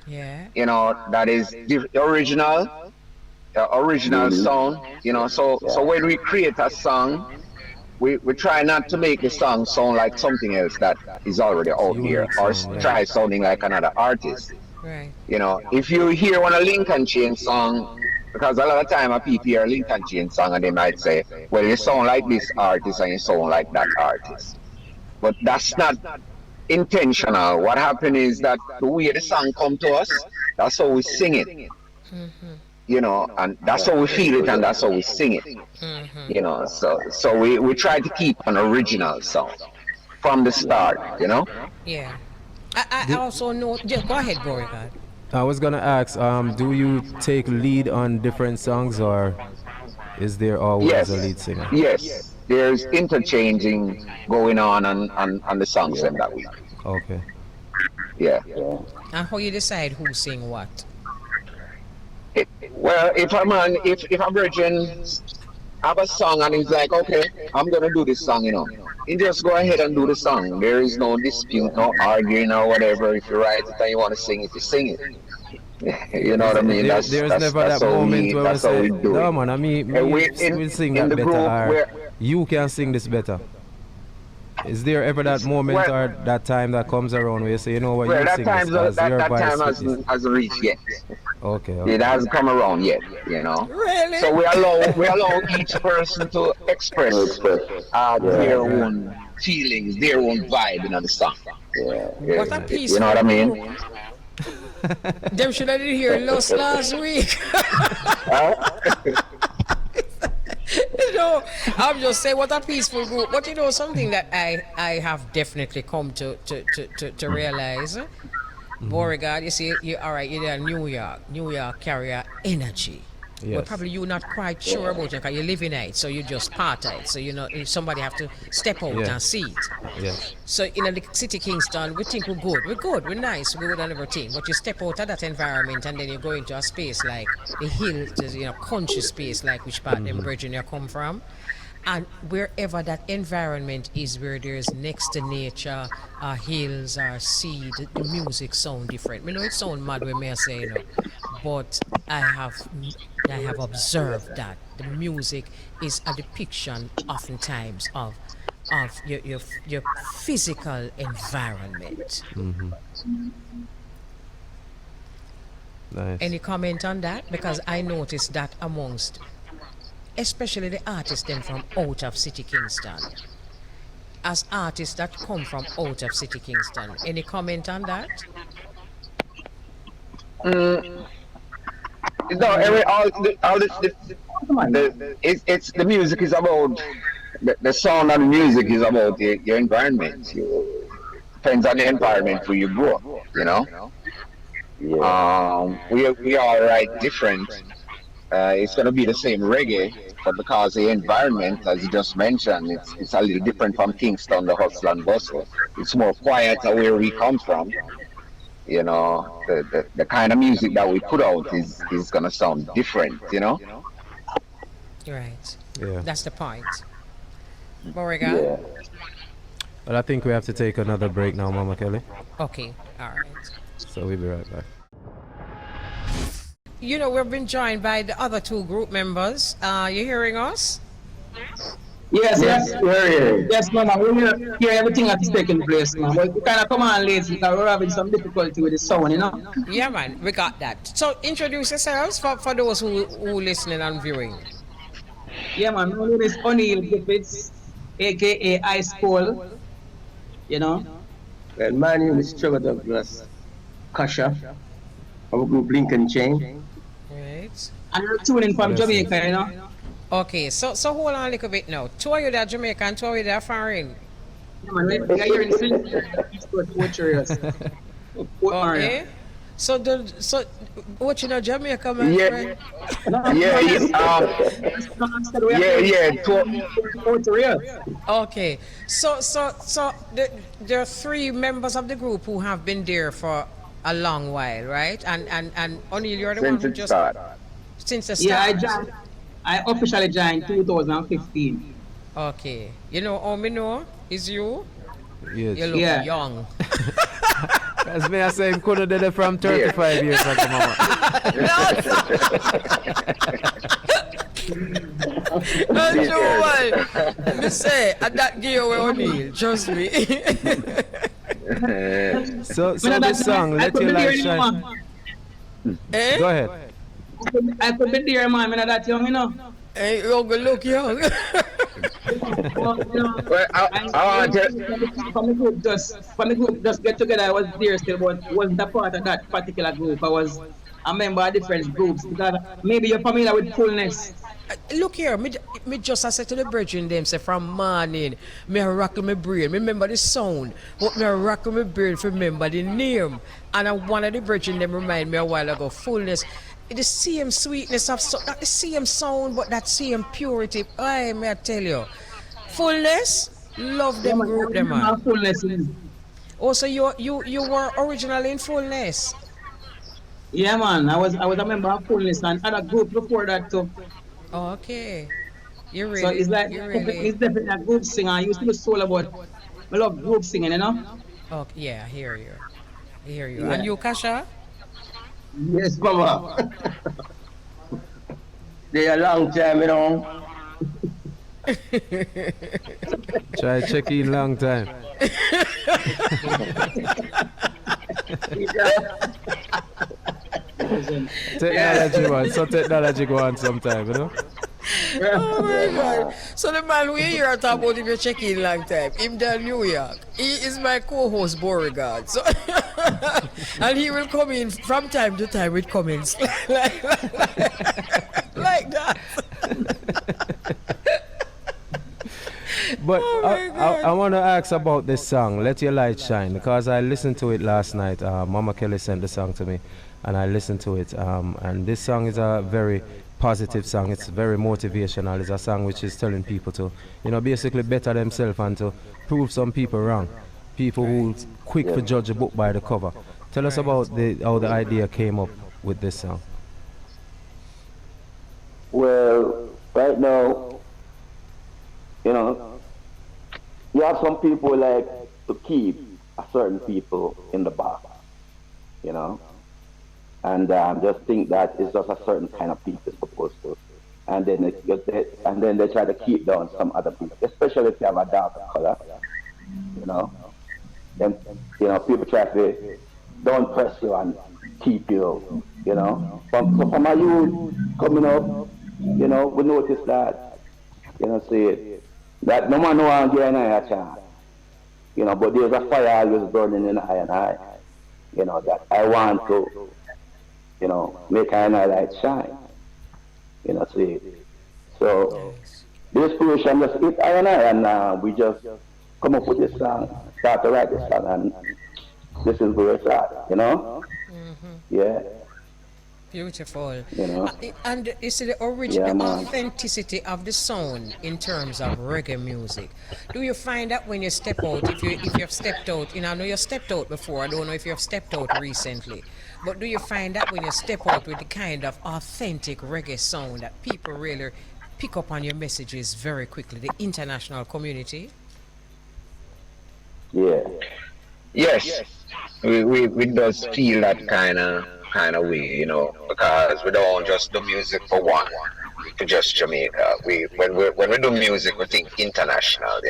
Yeah. You know, that is the original sound. You know, so when we create a song, we try not to make the song sound like something else that is already out there Unique or sound, yeah. try sounding like another artist. Right. You know, if you hear one a Lincoln Chain song, because a lot of time a people hear a Lincoln Chain song and they might say, well, you sound like this artist and you sound like that artist. But that's not intentional. What happened is that the way the song come to us, that's how we sing it. You know, and that's how we feel it and that's how we sing it. You know, so we try to keep an original song from the start, you know? Yeah. I also know. Yeah, go ahead, Beauregard. I was gonna ask, do you take lead on different songs, or is there always Yes, a lead singer? yes. There's interchanging going on the songs in that week. Okay. Yeah. Yeah. And how you decide who sing what? Well, if a virgin have a song and he's like, okay, I'm gonna do this song, you know, you just go ahead and do the song. There is no dispute, no arguing or whatever. If you write it and you want to sing it, you sing it. You know what I mean? There's never that how moment where we that's how say, we do no it. man, I mean, And me will sing in that the better, group or where you can sing this better. Is there ever that moment Well- or that time that comes around where you say, you know what, well, you that sing time this, as your that voice time fit this. hasn't reached yet. Okay, It hasn't come around yet, you know. Really? So we allow each person to express Express. their Yeah. own feelings, their own vibe in the song. Yeah, What a peaceful you know what I mean? group. Them should have did hear lost last week. You know, I'm just saying what a peaceful group. But you know, something that I have definitely come to realize. Beauregard, you see, you all right, you're there in New York. New York carrier energy. Well, Yes. probably you're not quite sure about it because you live in it, so you just part it. So you know, if somebody have to step out Yeah. and see it. Yes. So in the city Kingston, we think we're good. We're good. We're nice. We're good and everything. But you step out of that environment and then you go into a space like the hills, you know, country space like which part them Virgin you come from. And wherever that environment is where there's next to nature, hills or sea, the music sound different. Me know it sound mad when me say, you know, but I have observed that the music is a depiction oftentimes of your physical environment. Nice. Any comment on that? Because I noticed that amongst especially the artists them from out of City Kingston. As artists that come from out of City Kingston. Any comment on that? No, it's the music is about the sound of the music is about your environment. Depends on the environment where you grow up, you know. We are right different. It's gonna be the same reggae, but because the environment, as you just mentioned, it's a little different from Kingston, the hustle and bustle. It's more quiet where we come from. You know, the kind of music that we put out is gonna sound different, you know? Right. Yeah. That's the point. Beauregard? Well, I think we have to take another break now, Mama Kelly. Okay, all right. So we'll be right back. You know, we've been joined by the other two group members. You hearing us? Yes, we're here. Yes, Mama, we're here. Everything that's taking place, man. But we kind of come on late because we're having some difficulty with the sound, you know? Yeah, man, we got that. So introduce yourselves for those who listening and viewing. Yeah, man. My name is O'Neill Griffiths, a.k.a. Ice Cold, you know? Well, my name is Trevor Douglas Kasha of a group Lincoln Chain. Right. And we're tuning from Yes, Jamaica, you know? Okay, so hold on a little bit now. Two of you that Jamaica and two of you that foreign. Yeah, man. We're here in Port Maria. Okay. So what you know Jamaica, my Yeah. friend? Port Maria. Okay. So there are three members of the group who have been there for a long while, right? And O'Neill, you're the one who just since the start. Yeah, I officially joined 2015. Okay. You know how me know is you? Yes. You look Yeah. young. As me I say, him could have did it from 35 years ago, Mama. That's true, man. Me say, and that girl with O'Neill, trust me. So this song, Let Your Light Shine. Eh? Go ahead. I could be there, man. I'm not that young, you know. Hey, you go look young. Well, you know, Well, I want to. from the group just get together. I was there still, but wasn't a part of that particular group. I was a member of different groups because maybe you're familiar with Fullness. Look here, me just I said to the brethren them say from morning, me rock my brain, me remember the sound, but me rock my brain for remember the name. And one of the brethren them remind me a while ago, Fullness. The same sweetness of not the same sound, but that same purity. I may I tell you, Fullness, love them group, them man. Fullness. Also, you were originally in Fullness. Yeah, man. I was a member of Fullness and other group before that too. Okay, you really, So it's like you really. it's definitely a group singer. I used to be solo, but I love group singing, you know. Okay, yeah, I hear you. I hear you. Yeah. And you, Kasha? Yes, Mama. They a long time, you know. Try check in long time. Technology one, so technology go on sometime, you know? Oh my Yeah, God. man. So the man we hear talk about if you check in long time, him down New York. He is my co-host Beauregard. So and he will come in from time to time with comments like that. But Oh my I God. want to ask about this song, Let Your Light Shine, because I listened to it last night. Mama Kelly sent the song to me, and I listened to it. And this song is a very positive song. It's very motivational. It's a song which is telling people to, basically better themselves and to prove some people wrong. People who quick to judge a book by the cover. Tell us about how the idea came up with this song. Well, right now, you know, you have some people like to keep a certain people in the box, you know, and just think that it's just a certain kind of people supposed to, and then they try to keep down some other people, especially if you have a darker color, you know. Then people try to don't press you and keep you, you know. From my youth coming up, we notice that, see that no man know I'm getting a chance, but there's a fire always burning in I and I, that I want to, make I and I light shine, see. So the inspiration just hit I and we just come up with this song, start to write this song, and this is where it's at, Yeah. Beautiful. You know. And you see the original, Yeah, the man. authenticity of the sound in terms of reggae music. Do you find that when you step out, if you've stepped out, I know you stepped out before, I don't know if you've stepped out recently, but do you find that when you step out with the kind of authentic reggae sound that people really pick up on your messages very quickly, the international community? Yeah. Yes, we does feel that kind of way, because we don't just do music for one, for just Jamaica. When we do music, we think international.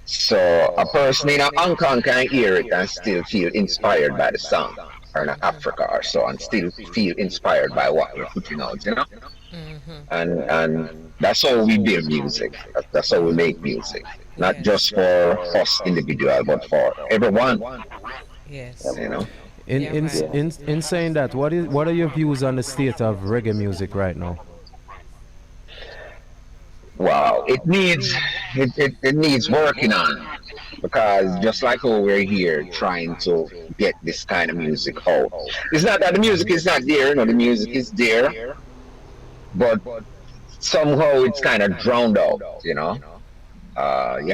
So a person in Hong Kong can hear it and still feel inspired by the song, or in Africa or so, and still feel inspired by what we're putting out. And that's how we build music. That's how we make music, not just for us individual, but for everyone. Yes. In saying that, what are your views on the state of reggae music right now? Wow, it needs working on, because just like how we're here trying to get this kind of music out. It's not that the music is not there, the music is there, but somehow it's kind of drowned out. You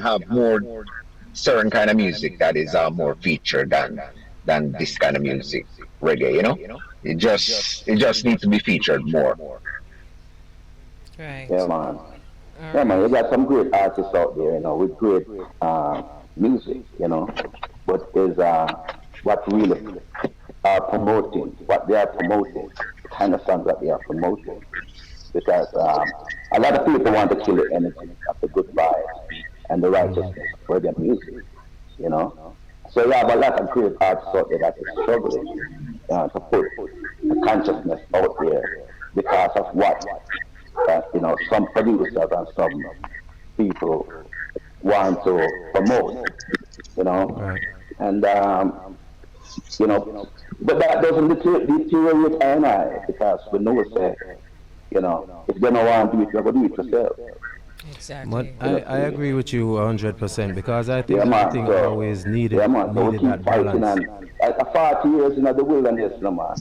have more certain kind of music that is more featured than this kind of music, reggae. It just needs to be featured more. Right. Yeah, man. All Yeah, man, right. you got some great artists out there, with great music, but is what really are promoting, what they are promoting, the kind of songs that they are promoting. Because a lot of people want to kill the energy of the good vibes and the righteousness for their music, So yeah, but a lot of great artists out there that is struggling to put the consciousness out there because of what some producers and some people want to promote, Right. and but that doesn't deteriorate I and I, because we know say, if they don't want to do it, you're gonna do it yourself. But Exactly. I agree with you 100% because I think Yeah, man. everything So, always yeah, needed man. So we needed that keep fighting, balance. and 40 years in the wilderness, man.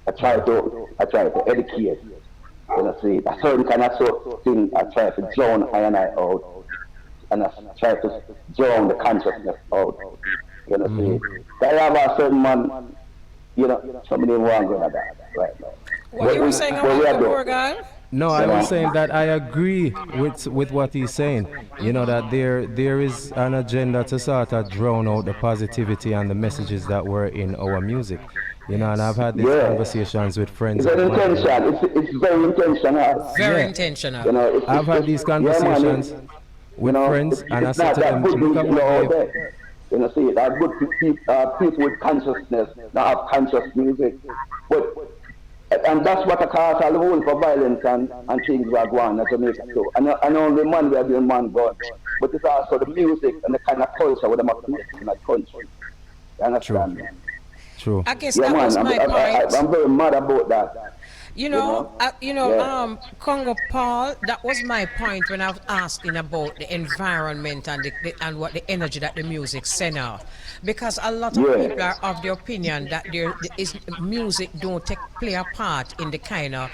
I try to educate. See, a certain kind of thing. I try to drown I and I out, and I try to drown the consciousness out. See, I have a certain man. Somebody want to go at that right now. What you were saying But we about are the doing. Beauregard? No, I was saying that I agree with what he's saying. That there is an agenda to sort of drown out the positivity and the messages that were in our music. And I've had these Yeah. conversations with friends It's an of mine. intention. It's very intentional. Very Yeah. intentional. I've had these conversations with friends, and I it's said not to that them, good look news at in what all they day. See, that good people with consciousness, not have conscious music. But And that's what I cause all the whole for violence and things were going on in Jamaica too. And only man we are doing man God. But it's also the music and the kind of culture where they are creating in that country. You understand me? True. I guess Yeah, that man, was my point. I'm very mad about that. Congo Paul, that was my point when I was asking about the environment and and what the energy that the music send out. Because a lot of people are of the opinion that music don't play a part in the kind of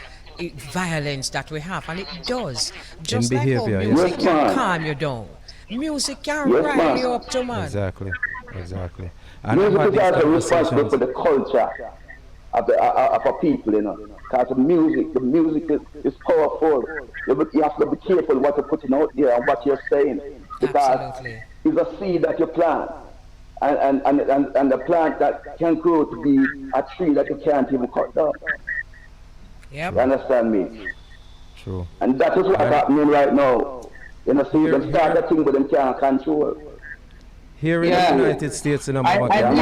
violence that we have, and it does. Just like how behavior, music can calm you down. Music can rile you up too, man. Exactly. And music is also responsible for the culture of a people, you know. Because the music is powerful. You have to be careful what you're putting out there and what you're saying. Because it's a seed that you plant. And the plant that can grow to be a tree that you can't even cut down. Yep. You understand me? True. And that is what's happening right now. You know, so you can start that thing but them can't control. Here in the United States, in Mama Kelly.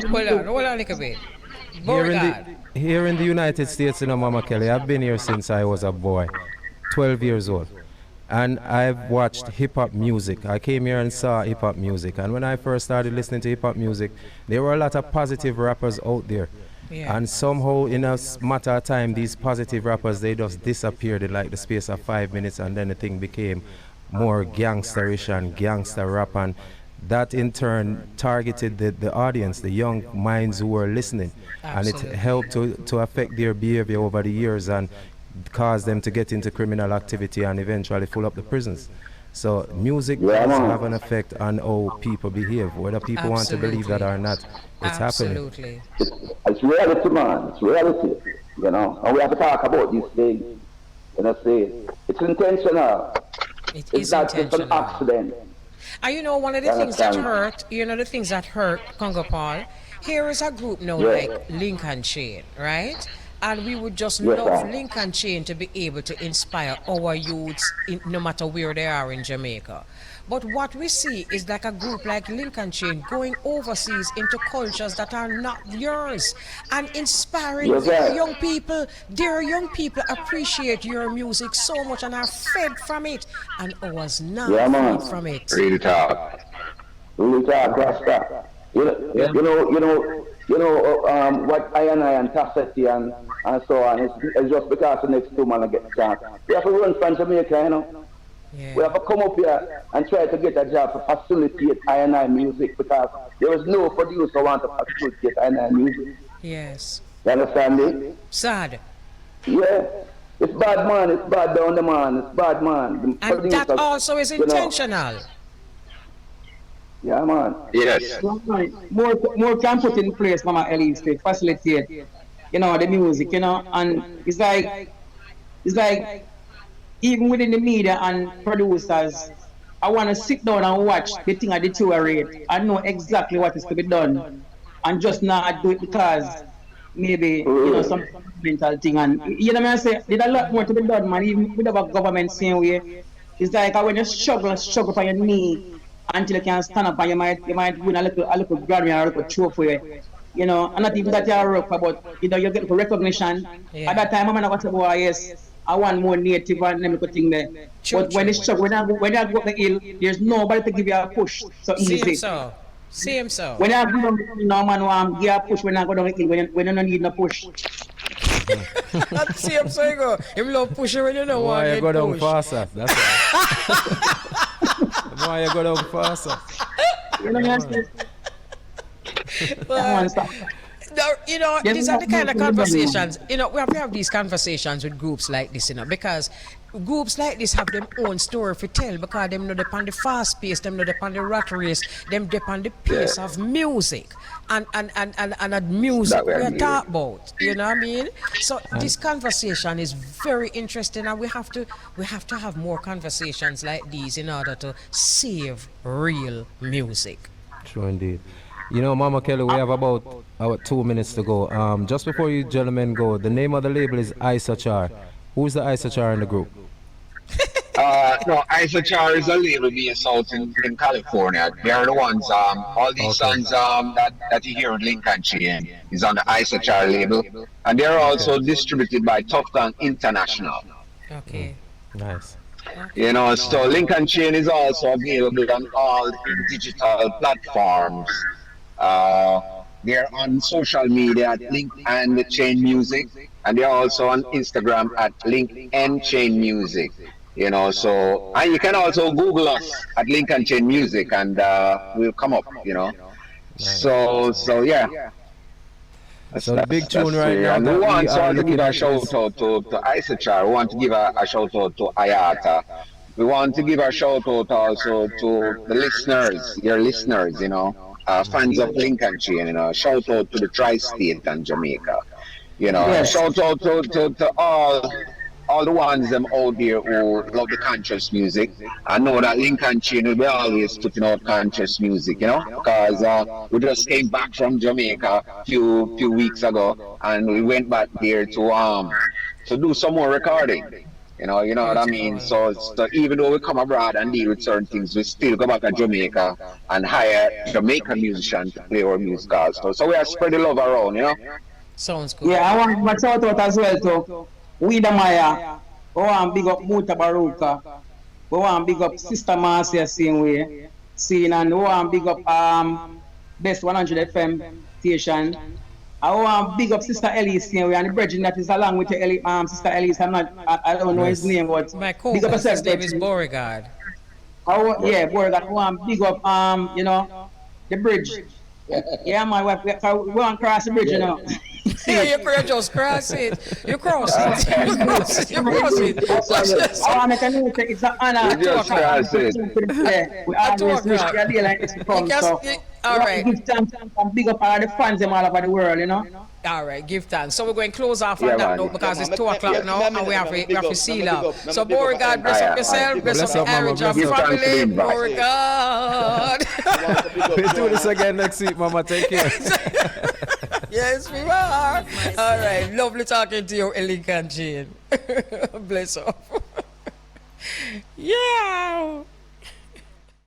Hold on a little bit. Here in the United States, Mama Kelly, I've been here since I was a boy, 12 years old. And I've watched hip-hop music. I came here and saw hip-hop music. And when I first started listening to hip-hop music, there were a lot of positive rappers out there. Yeah. And somehow, in a matter of time, these positive rappers, they just disappeared in like the space of 5 minutes, and then the thing became more gangsterish and gangster rap. And that in turn targeted the audience, the young minds who were listening. Absolutely. And it helped to affect their behavior over the years and cause them to get into criminal activity and eventually fill up the prisons. So music does have an effect on how people behave, whether people want to believe that or not. It's happening. It's reality, man. It's reality. You know, and we have to talk about these things. You know, say it's intentional. It's not intentional. just an accident. And you know, one of the things that hurt, Congo Paul, here is a group now like Lincoln Chain, right? And we would just love Lincoln Chain to be able to inspire our youths no matter where they are in Jamaica. But what we see is like a group like Lincoln Chain going overseas into cultures that are not yours and inspiring their young people. Their young people appreciate your music so much and are fed from it, and ours not fed from it. Real talk. Rasta. You know what I and Tassetti and so on. It's just because the next two men get the chance. We have to run from Jamaica, you know. Yeah. We have to come up here and try to get a job to facilitate I music, because there is no producer want to facilitate I music. Yes. You understand me? Sad. Yeah. It's bad, man. It's bad down the man. It's bad, man. And that also is intentional. Yeah, man. Yes. More can put in place, Mama Elise, to facilitate, the music, and it's like even within the media and producers, I want to sit down and watch the thing at deteriorate and know exactly what is to be done, and just not do it because maybe some mental thing. And what I say, there's a lot more to be done, man. Even with our government same way, it's like when you struggle for your knee until you can stand up, and you might win a little Grammy or a little trophy, and not even that you work, but you get recognition. Yeah. At that time, I'm not going to say, yes, I want more native and them good thing there. But when it's when I go up the hill, there's nobody to give you a push so easy. Same so. When I go down the hill, no man want give you a push when I go down the hill when you don't need no push. That's same so you go. You love pushing when you don't want to go down faster. That's why you go down faster. You know what I'm saying? These are the kind of conversations, we have to have these conversations with groups like this, because groups like this have their own story to tell, because them know depend the fast pace, them know depend the rat race, them depend the pace of music and music we're talking about, you know what I mean? So this conversation is very interesting, and we have to have more conversations like these in order to save real music. True indeed. Mama Kelly, we have about 2 minutes to go. Just before you gentlemen go, the name of the label is Isachar. Who's the Isachar in the group? No, Isachar is a label based out in California. They are the ones, all these Okay. songs that you hear in Lincoln Chain is on the Isachar label. And they're Okay. also distributed by Tough Gun International. Okay. Nice. You Okay. know, so Lincoln Chain is also available on all digital platforms. Uh, they're on social media at Link and Chain Music, and they're also on Instagram at Link and Chain Music. You know, so and you can also Google us at Link and Chain Music, and we'll come up. You know, Nice. so yeah, that's So the big that's tune that's right it. now And we that we want are to give looking a at shout is out to Isachar. We want to give a shout out to Ayata. We want to give a shout out also to the listeners, your listeners, you know, fans of Lincoln Chain, you know, shout out to the tri-state and Jamaica, you know, Yes. shout out to all the ones them out there who love the conscious music. I know that Lincoln Chain will be always putting out conscious music, you know, because we just came back from Jamaica few weeks ago, and we went back there to do some more recording. You know what I mean. Beautiful. So even though we come abroad and deal with certain things, we still go back to Jamaica and hire Jamaican musicians to play our music also. So we are spreading love around, you know. Sounds good. Yeah, I want to shout out as well to Wida Maya. We want big up Muta Baruka. We want big up Sister Marcia same way. Seeing and we want big up Best 100 FM station. I want big up Sister Elise same way and the brethren that is along with the Sister Elise. I don't know his yes. name, but My big up co-host, yourself, his name is brethren. Beauregard. Yeah, boy, I want big up you know, the bridge. Yeah, my wife, we want to cross the bridge, you know. Yeah, you could just cross it. You cross it. You cross it. You cross it. Watch this. I want to make a note, it's an honor We just cross it. Yeah, we At 2 always wish o'clock. a day like this to You come, can, so all right. give thanks and big up all the fans them all over the world, you know. All right, give thanks. So we're going to close off Yeah, on that man. note because Yeah, it's man. 2 o'clock Yeah, now yeah, and we have big to up, seal big up. up, So big up. Beauregard, bless up yourself, bless Bless up up, the mama, marriage of bless up. family. Give thanks to the Beauregard. We do this again next week, Mama. Take care. Yes, we are. All right, lovely talking to you, Lincoln Chain. Bless up. Yeah.